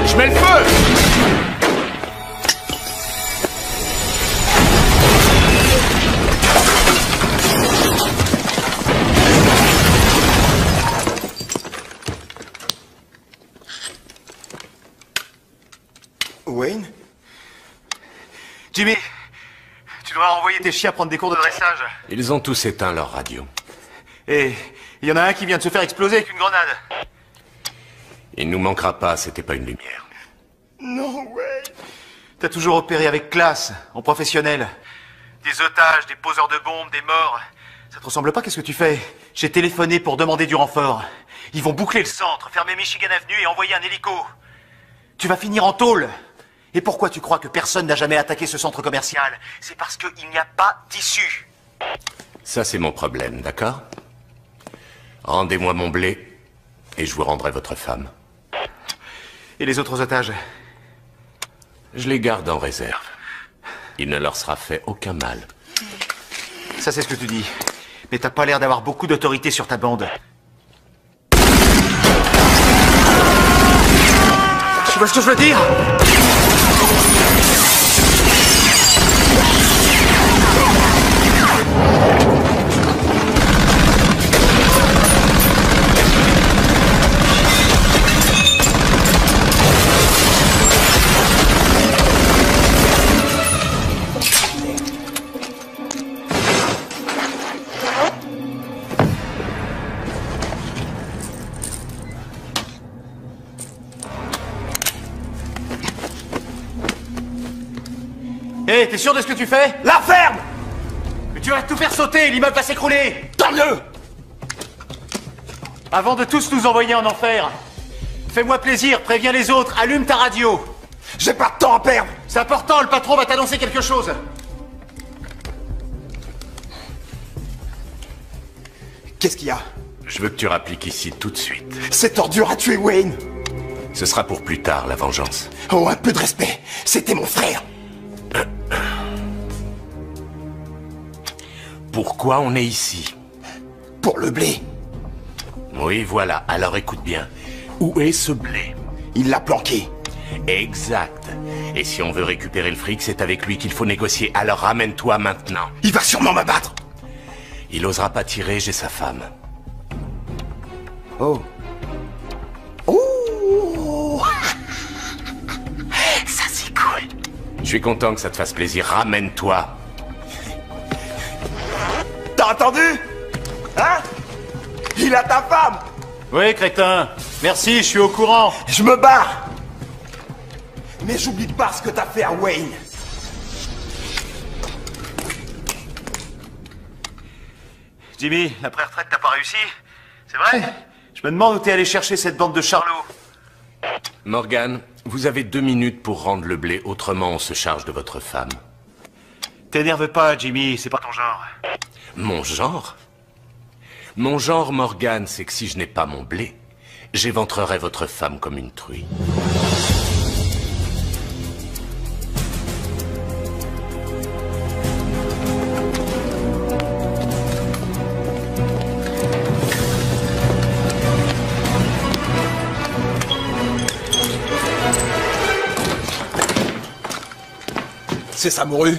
Je mets le feu! Jimmy, tu devrais envoyer tes chiens prendre des cours de dressage. Ils ont tous éteint leur radio. Et il y en a un qui vient de se faire exploser avec une grenade. Il nous manquera pas, c'était pas une lumière. Non, ouais. T'as toujours opéré avec classe, en professionnel. Des otages, des poseurs de bombes, des morts. Ça te ressemble pas, qu'est-ce que tu fais? J'ai téléphoné pour demander du renfort. Ils vont boucler le centre, fermer Michigan Avenue et envoyer un hélico. Tu vas finir en tôle. Et pourquoi tu crois que personne n'a jamais attaqué ce centre commercial? C'est parce qu'il n'y a pas d'issue. Ça, c'est mon problème, d'accord? Rendez-moi mon blé, et je vous rendrai votre femme. Et les autres otages? Je les garde en réserve. Il ne leur sera fait aucun mal. Ça, c'est ce que tu dis. Mais t'as pas l'air d'avoir beaucoup d'autorité sur ta bande. Tu vois ce que je veux dire? Hé, t'es sûr de ce que tu fais? La ferme! Mais tu vas tout faire sauter, l'immeuble va s'écrouler! Tant mieux! Avant de tous nous envoyer en enfer, fais-moi plaisir, préviens les autres, allume ta radio! J'ai pas de temps à perdre! C'est important, le patron va t'annoncer quelque chose! Qu'est-ce qu'il y a? Je veux que tu rappliques ici tout de suite. Cette ordure a tué Wayne! Ce sera pour plus tard, la vengeance. Oh, un peu de respect! C'était mon frère! Pourquoi on est ici? Pour le blé. Oui, voilà. Alors écoute bien. Où est ce blé? Il l'a planqué. Exact. Et si on veut récupérer le fric, c'est avec lui qu'il faut négocier. Alors ramène-toi maintenant. Il va sûrement m'abattre. Il osera pas tirer, j'ai sa femme. Oh. Oh. Ça c'est cool. Je suis content que ça te fasse plaisir. Ramène-toi. T'as entendu? Hein? Il a ta femme! Oui, crétin. Merci, je suis au courant. Je me barre! Mais j'oublie pas ce que t'as fait à Wayne. Jimmy, la pré-retraite t'as pas réussi? C'est vrai? Je me demande où t'es allé chercher cette bande de charlots. Morgan, vous avez 2 minutes pour rendre le blé, autrement on se charge de votre femme. T'énerve pas, Jimmy, c'est pas ton genre. Mon genre? Mon genre, Morgan, c'est que si je n'ai pas mon blé, j'éventrerai votre femme comme une truie. C'est ça, Moru?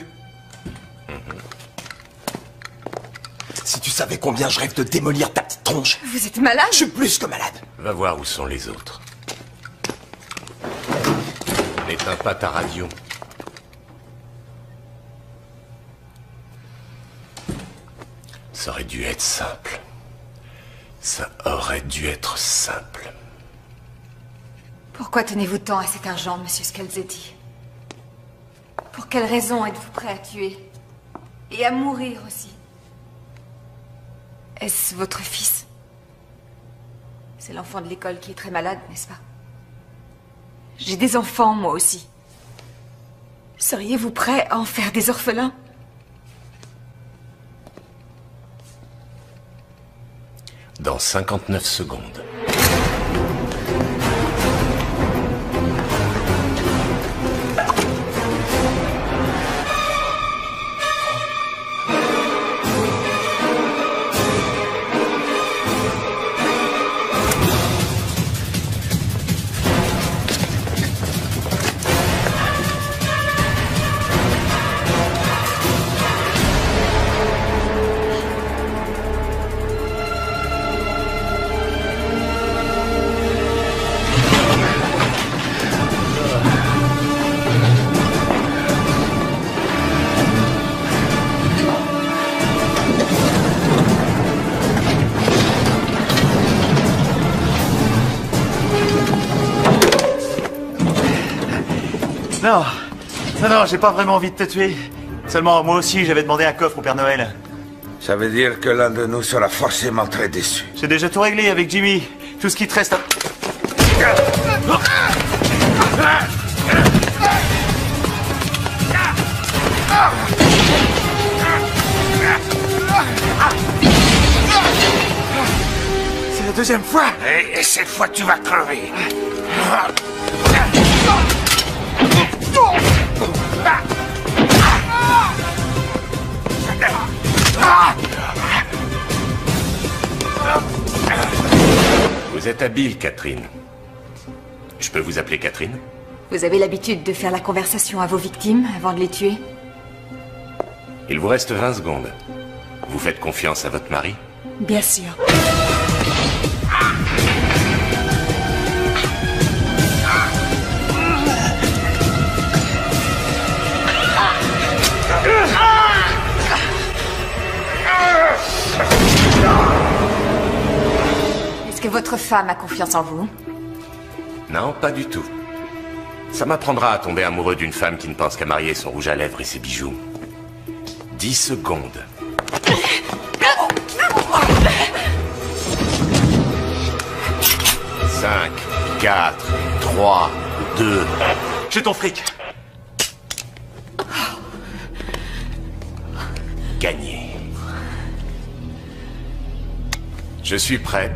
Si tu savais combien je rêve de démolir ta petite tronche. Vous êtes malade? Je suis plus que malade. Va voir où sont les autres. N'éteins pas ta radio. Ça aurait dû être simple. Ça aurait dû être simple. Pourquoi tenez-vous tant à cet argent, monsieur Scalzetti? Pour quelle raison êtes-vous prêt à tuer? Et à mourir aussi? Est-ce votre fils? C'est l'enfant de l'école qui est très malade, n'est-ce pas? J'ai des enfants, moi aussi. Seriez-vous prêt à en faire des orphelins? Dans 59 secondes. Non, non, j'ai pas vraiment envie de te tuer. Seulement, moi aussi, j'avais demandé un coffre au Père Noël. Ça veut dire que l'un de nous sera forcément très déçu. J'ai déjà tout réglé avec Jimmy. Tout ce qui te reste à... C'est la deuxième fois. Et cette fois, tu vas crever. Vous êtes habile, Catherine. Je peux vous appeler Catherine? Vous avez l'habitude de faire la conversation à vos victimes avant de les tuer? Il vous reste 20 secondes. Vous faites confiance à votre mari? Bien sûr. Est-ce que votre femme a confiance en vous? Non, pas du tout. Ça m'apprendra à tomber amoureux d'une femme qui ne pense qu'à marier son rouge à lèvres et ses bijoux. 10 secondes. 5, 4, 3, 2... J'ai ton fric. Gagné. Je suis prêt.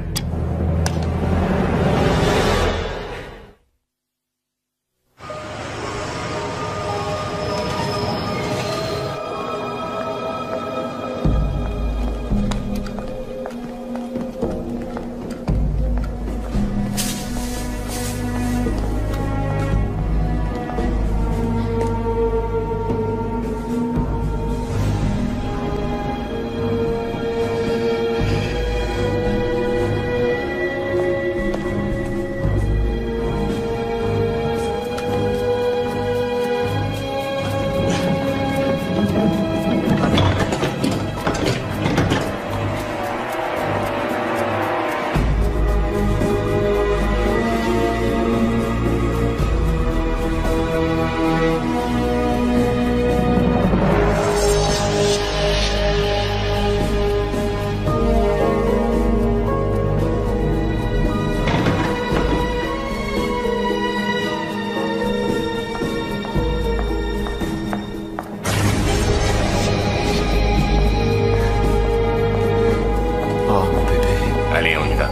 Allez, on y va.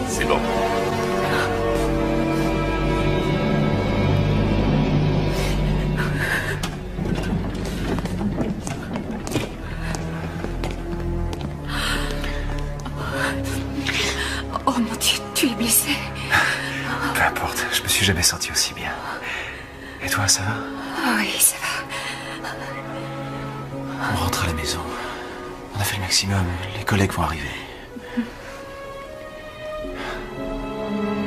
C'est bon. Oh mon Dieu, tu es blessé. Peu importe, je me suis jamais senti aussi bien. Et toi, ça va? Oui, ça va. On rentre à la maison. On a fait le maximum, les collègues vont arriver.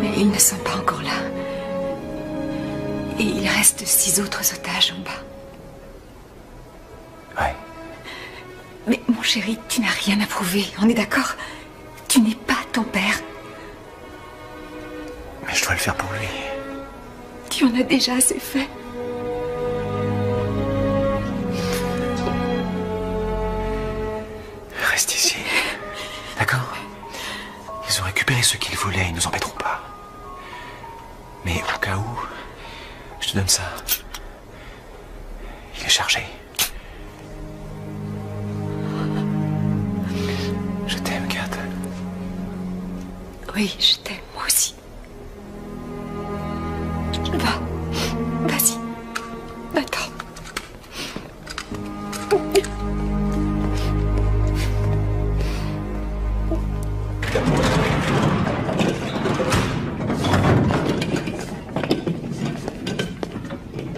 Mais ils ne sont pas encore là. Et il reste 6 autres otages en bas. Ouais. Mais mon chéri, tu n'as rien à prouver, on est d'accord? Tu n'es pas ton père. Mais je dois le faire pour lui. Tu en as déjà assez fait. Reste ferait ce qu'il voulait, ils nous embêteront pas. Mais au cas où, je te donne ça. Il est chargé. Je t'aime, Kat. Oui, je t'aime, moi aussi. Vas-y. Attends.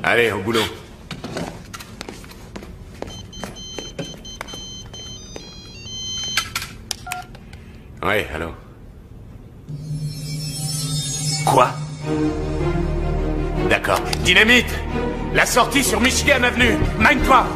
Allez, au boulot. Ouais, allô. Quoi? D'accord. Dynamite! La sortie sur Michigan Avenue! Mine-toi!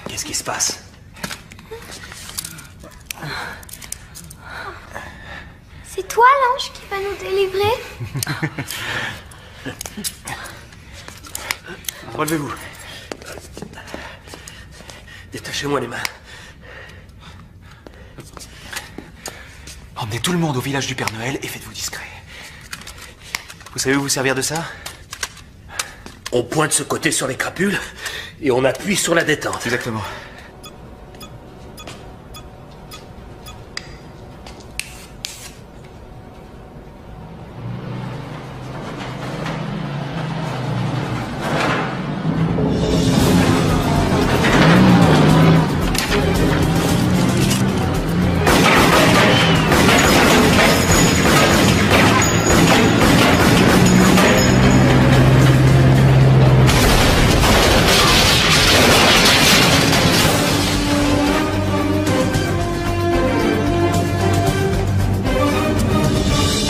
Qu'est-ce qui se passe? C'est toi l'ange qui va nous délivrer? Relevez-vous. Détachez-moi les mains. Emmenez tout le monde au village du Père Noël et faites-vous discret. Vous savez vous servir de ça? On pointe ce côté sur les crapules et on appuie sur la détente. Exactement.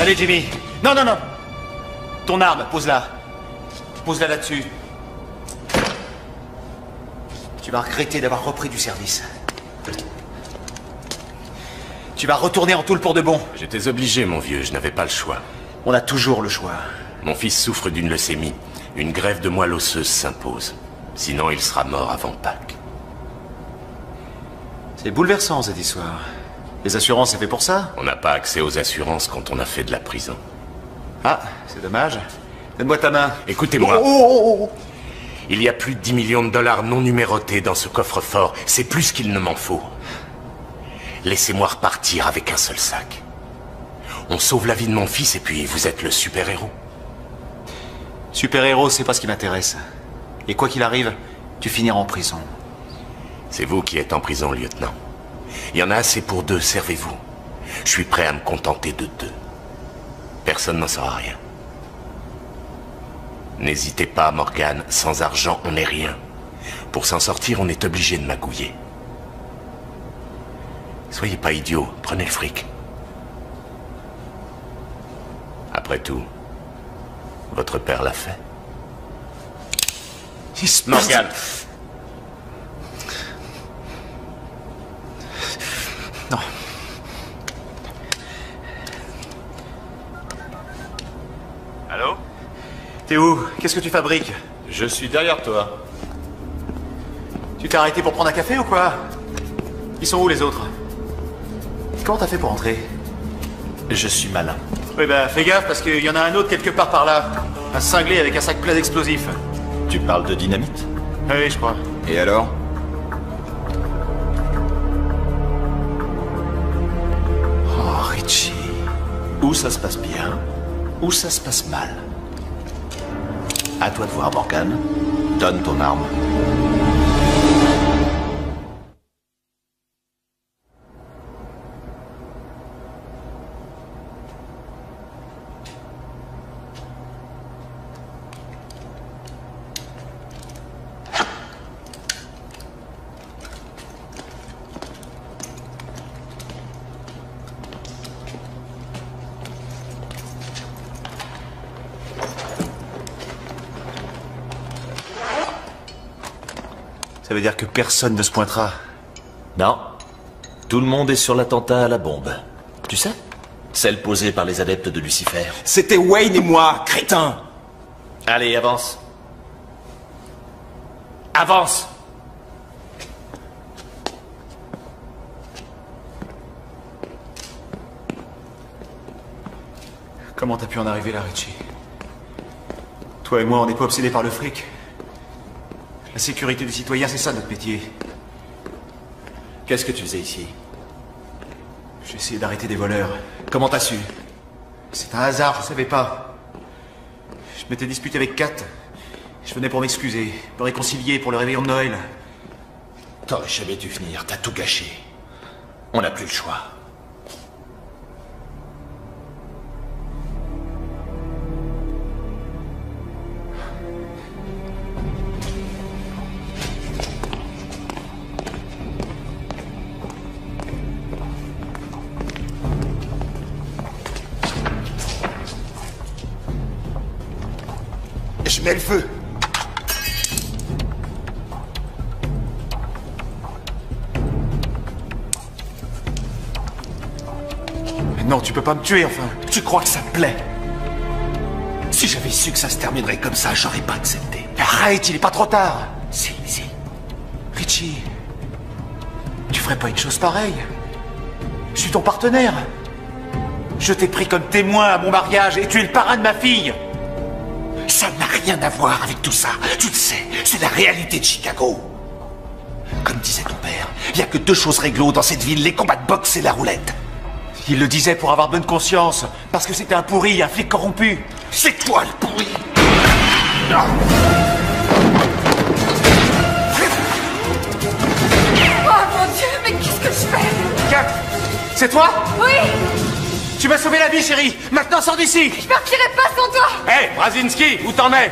Allez, Jimmy. Non, non, non. Ton arme, pose-la. Pose-la là-dessus. Tu vas regretter d'avoir repris du service. Tu vas retourner en Toul pour de bon. J'étais obligé, mon vieux, je n'avais pas le choix. On a toujours le choix. Mon fils souffre d'une leucémie. Une greffe de moelle osseuse s'impose. Sinon, il sera mort avant Pâques. C'est bouleversant, cette histoire. Les assurances, c'est fait pour ça? On n'a pas accès aux assurances quand on a fait de la prison. Ah, c'est dommage. Donne-moi ta main. Écoutez-moi. Oh. Il y a plus de 10 millions de dollars non numérotés dans ce coffre-fort. C'est plus qu'il ne m'en faut. Laissez-moi repartir avec un seul sac. On sauve la vie de mon fils et puis vous êtes le super-héros. Super-héros, c'est pas ce qui m'intéresse. Et quoi qu'il arrive, tu finiras en prison. C'est vous qui êtes en prison, lieutenant. Il y en a assez pour 2, servez-vous. Je suis prêt à me contenter de 2. Personne n'en saura rien. N'hésitez pas, Morgan, sans argent, on n'est rien. Pour s'en sortir, on est obligé de magouiller. Soyez pas idiots, prenez le fric. Après tout, votre père l'a fait. Morgan. Non. Allô? T'es où? Qu'est-ce que tu fabriques? Je suis derrière toi. Tu t'es arrêté pour prendre un café ou quoi? Ils sont où les autres? Comment t'as fait pour entrer? Je suis malin. Oui bah fais gaffe parce qu'il y en a un autre quelque part par là. Un cinglé avec un sac plein d'explosifs. Tu parles de dynamite? Oui, je crois. Et alors? Oh, Richie. Ou ça se passe bien, ou ça se passe mal. À toi de voir, Morgan. Donne ton arme. Ça veut dire que personne ne se pointera. Non. Tout le monde est sur l'attentat à la bombe. Tu sais? Celle posée par les adeptes de Lucifer. C'était Wayne et moi, crétin. Allez, avance. Avance! Comment t'as pu en arriver là, Richie? Toi et moi, on n'est pas obsédés par le fric. La sécurité des citoyens, c'est ça notre métier. Qu'est-ce que tu faisais ici? J'ai essayé d'arrêter des voleurs. Comment t'as su? C'est un hasard, je savais pas. Je m'étais disputé avec Kat. Je venais pour m'excuser, me réconcilier pour le réveillon de Noël. T'aurais jamais dû venir, t'as tout gâché. On n'a plus le choix. Je mets le feu. Mais non, tu peux pas me tuer, enfin. Tu crois que ça me plaît? Si j'avais su que ça se terminerait comme ça, j'aurais pas accepté. Mais arrête, il est pas trop tard. Si. Richie, tu ferais pas une chose pareille? Je suis ton partenaire. Je t'ai pris comme témoin à mon mariage et tu es le parrain de ma fille. Ça n'a rien à voir avec tout ça. Tu le sais, c'est la réalité de Chicago. Comme disait ton père, il n'y a que 2 choses réglo dans cette ville, les combats de boxe et la roulette. Il le disait pour avoir bonne conscience, parce que c'était un pourri, un flic corrompu. C'est toi le pourri. Oh mon Dieu, mais qu'est-ce que je fais? Kat, c'est toi? Oui! Tu m'as sauvé la vie, chérie. Maintenant, sors d'ici. Je partirai pas sans toi! Hé, Brzezinski, où t'en es?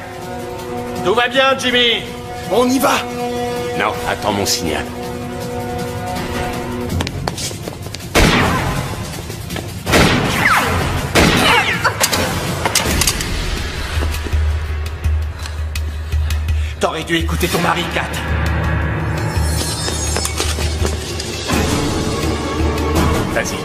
Tout va bien, Jimmy. On y va. Non, attends mon signal. T'aurais dû écouter ton mari, Kat. Vas-y.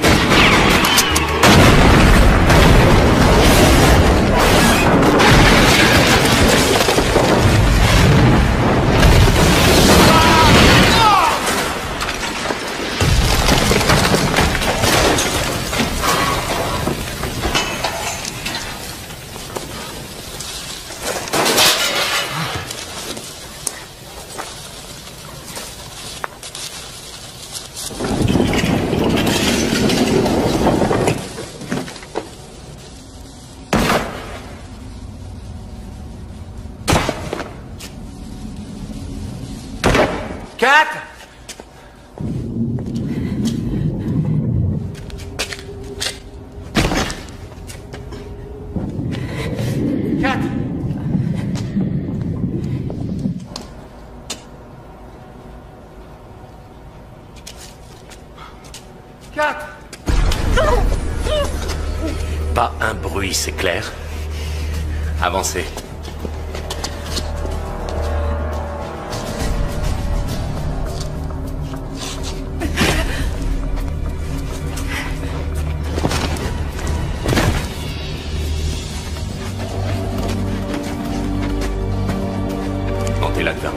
Pas un bruit, c'est clair? Avancez. Montez là-dedans.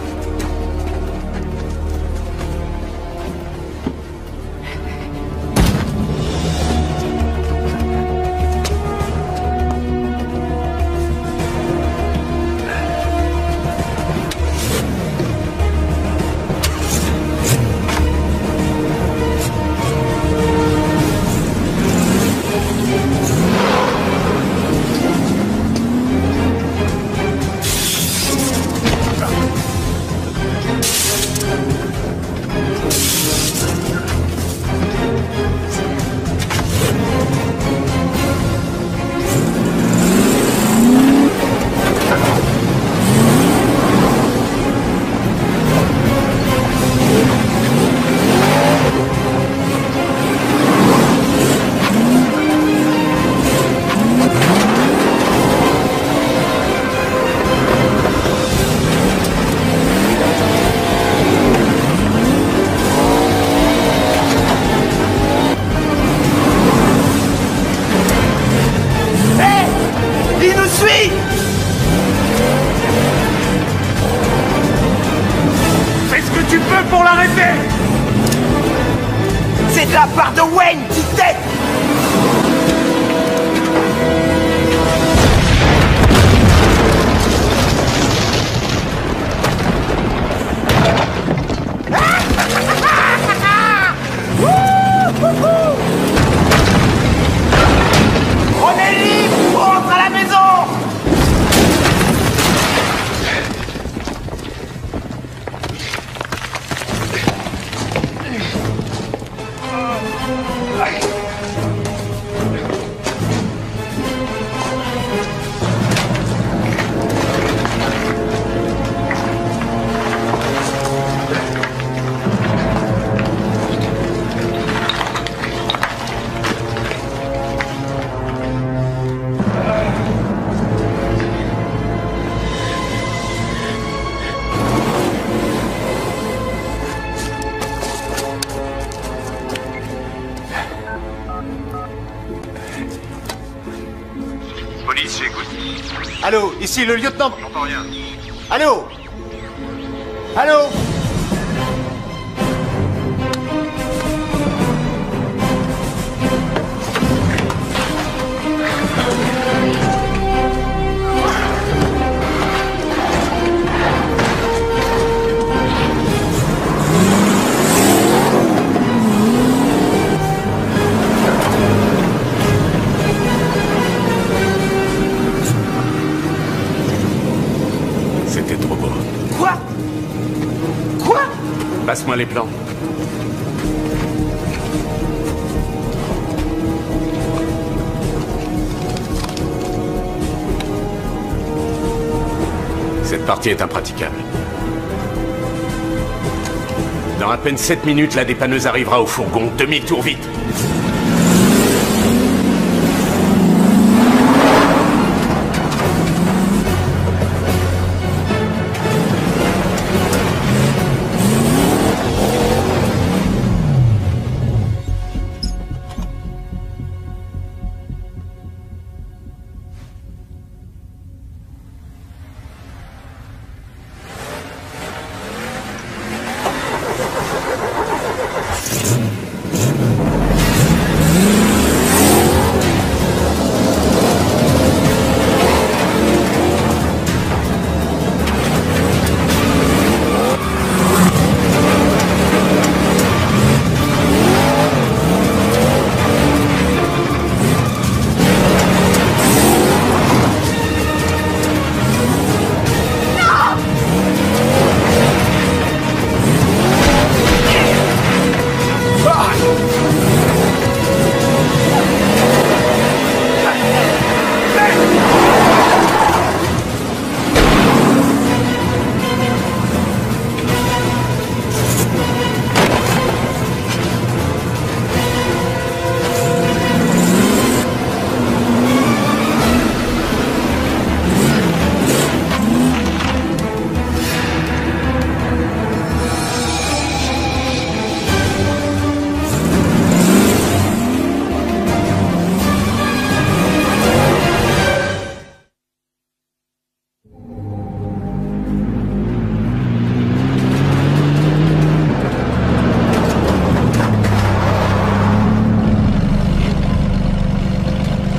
C'est de la part de Wayne, petite tête! On est libre! On rentre à la maison! Police, j'écoute. Allô, ici le lieutenant... J'entends rien. Allô? Allô? C'était trop beau. Quoi? Quoi? Passe-moi les plans. Cette partie est impraticable. Dans à peine 7 minutes, la dépanneuse arrivera au fourgon. Demi-tour vite.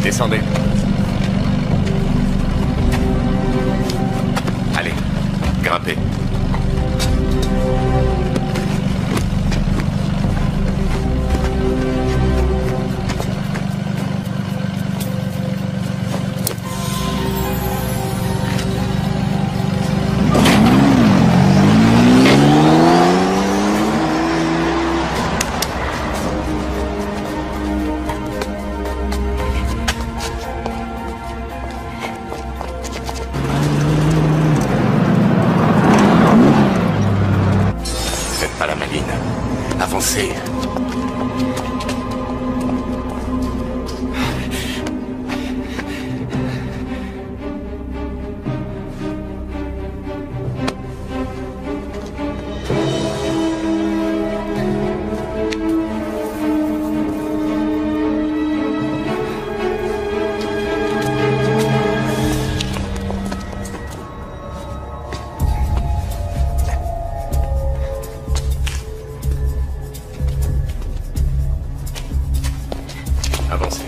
Descendez. Allez, grimpez. Avancez. Avancez.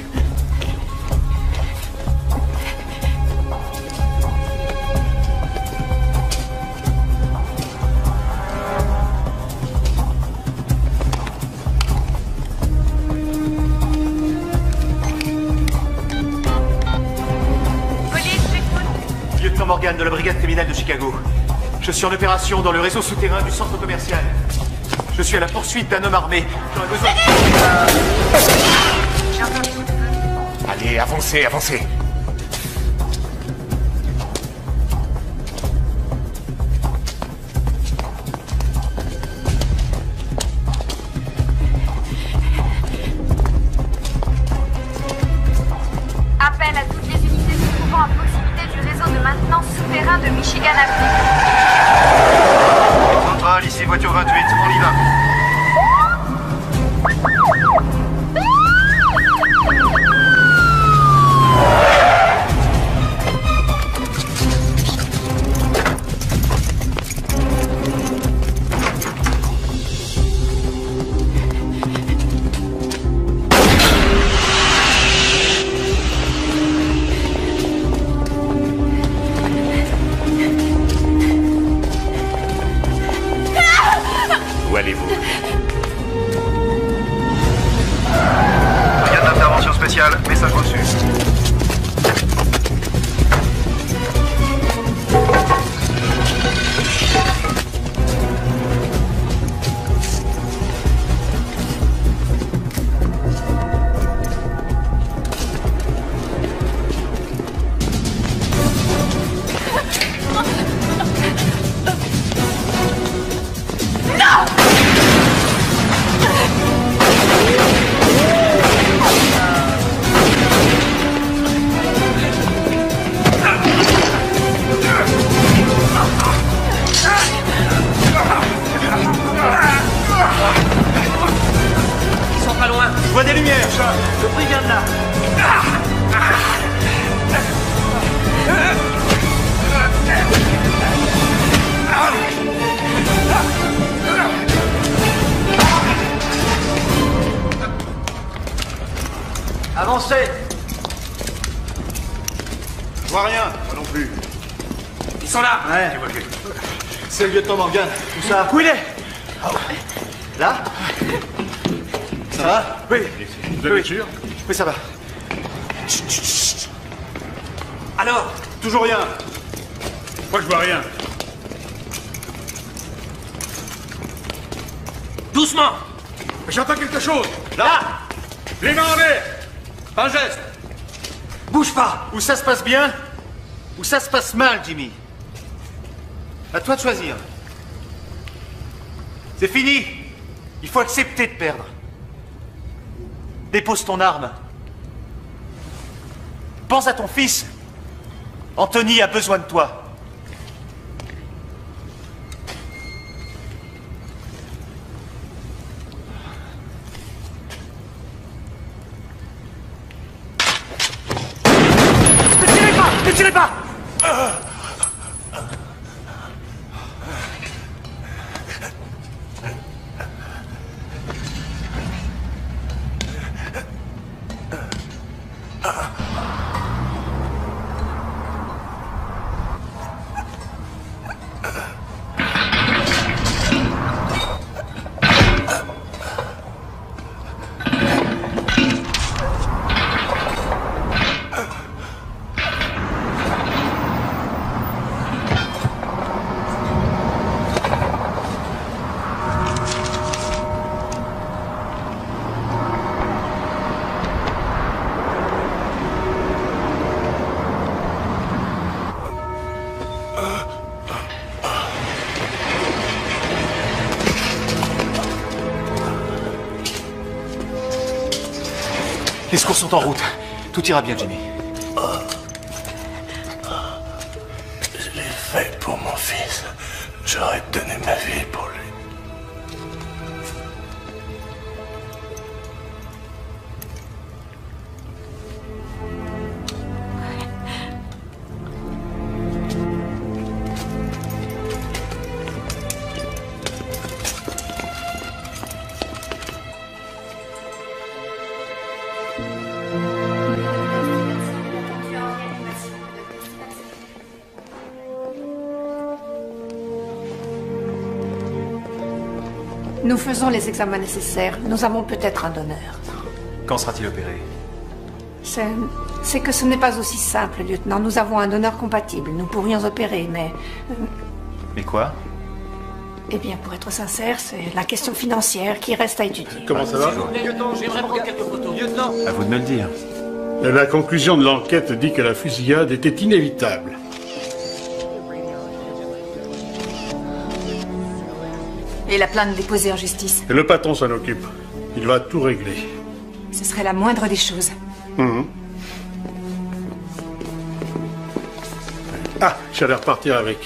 Lieutenant Morgan de la brigade criminelle de Chicago. Je suis en opération dans le réseau souterrain du centre commercial. Je suis à la poursuite d'un homme armé. J'aurais besoin Allez, avancez, avancez. Appel à toutes les unités se trouvant à proximité du réseau de maintenance souterrain de Michigan Avenue. Centrale, ici voiture 28, on y va. Où allez-vous? Rien d'intervention spéciale, message reçu. Ils sont pas loin. Je vois des lumières. Le prix vient de là. Avancez. Je vois rien, moi non plus. Ils sont là. Ouais. C'est le lieutenant Morgan. Où ça? Où il est? Là? Ça va? Oui. Vous êtes sûr? Oui, ça va. Alors? Toujours rien. Moi, je vois rien. Doucement. J'entends quelque chose. Là! Les mains en l'air! Un geste! Bouge pas! Ou ça se passe bien, ou ça se passe mal, Jimmy. À toi de choisir. C'est fini. Il faut accepter de perdre. Dépose ton arme. Pense à ton fils. Anthony a besoin de toi. Ne tirez pas! Les secours sont en route. Tout ira bien, Jimmy. Je l'ai fait pour mon fils. J'aurais donné ma vie pour lui. Nous faisons les examens nécessaires. Nous avons peut-être un donneur. Quand sera-t-il opéré? C'est que ce n'est pas aussi simple, lieutenant. Nous avons un donneur compatible. Nous pourrions opérer, mais... Mais quoi? Eh bien, pour être sincère, c'est la question financière qui reste à étudier. Comment ça va? Lieutenant, j'aimerais prendre quelques photos. Lieutenant! À vous de me le dire. La conclusion de l'enquête dit que la fusillade était inévitable. Et la plainte déposée en justice? Et le patron s'en occupe. Il va tout régler. Ce serait la moindre des choses. Ah, j'allais repartir avec.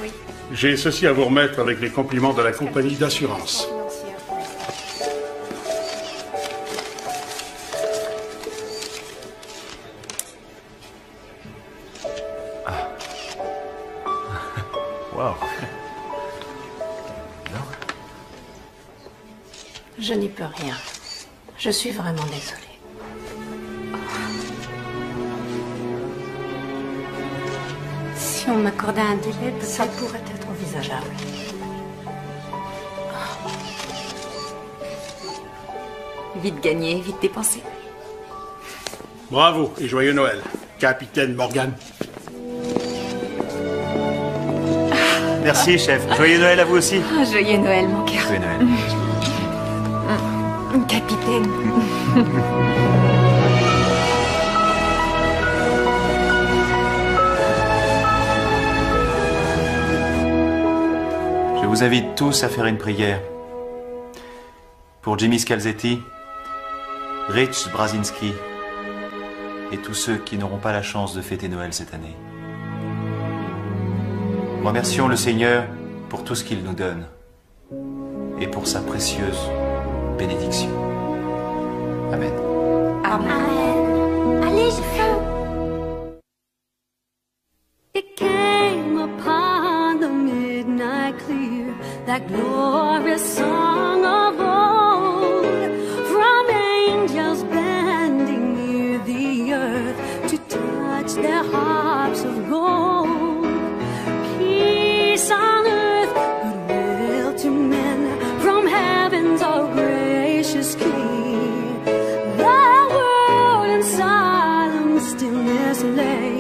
Oui. J'ai ceci à vous remettre avec les compliments de la compagnie d'assurance. Wow. Je n'y peux rien. Je suis vraiment désolée. Si on m'accordait un délai, Ça pourrait être envisageable. Vite gagné, vite dépensé. Bravo et joyeux Noël, capitaine Morgan. Merci, chef. Joyeux Noël à vous aussi. Ah, joyeux Noël, mon cœur. Joyeux Noël. Capitaine. Je vous invite tous à faire une prière. Pour Jimmy Scalzetti, Rich Brazinski et tous ceux qui n'auront pas la chance de fêter Noël cette année. Remercions le Seigneur pour tout ce qu'il nous donne et pour sa précieuse bénédiction. Amen. Amen. Allez, j'ai faim. It came upon the midnight clear, that glorious song of old, from angels bending near the earth to touch their harps of gold. Peace on earth, goodwill to men, from heaven's all gracious King. The world in solemn stillness lay,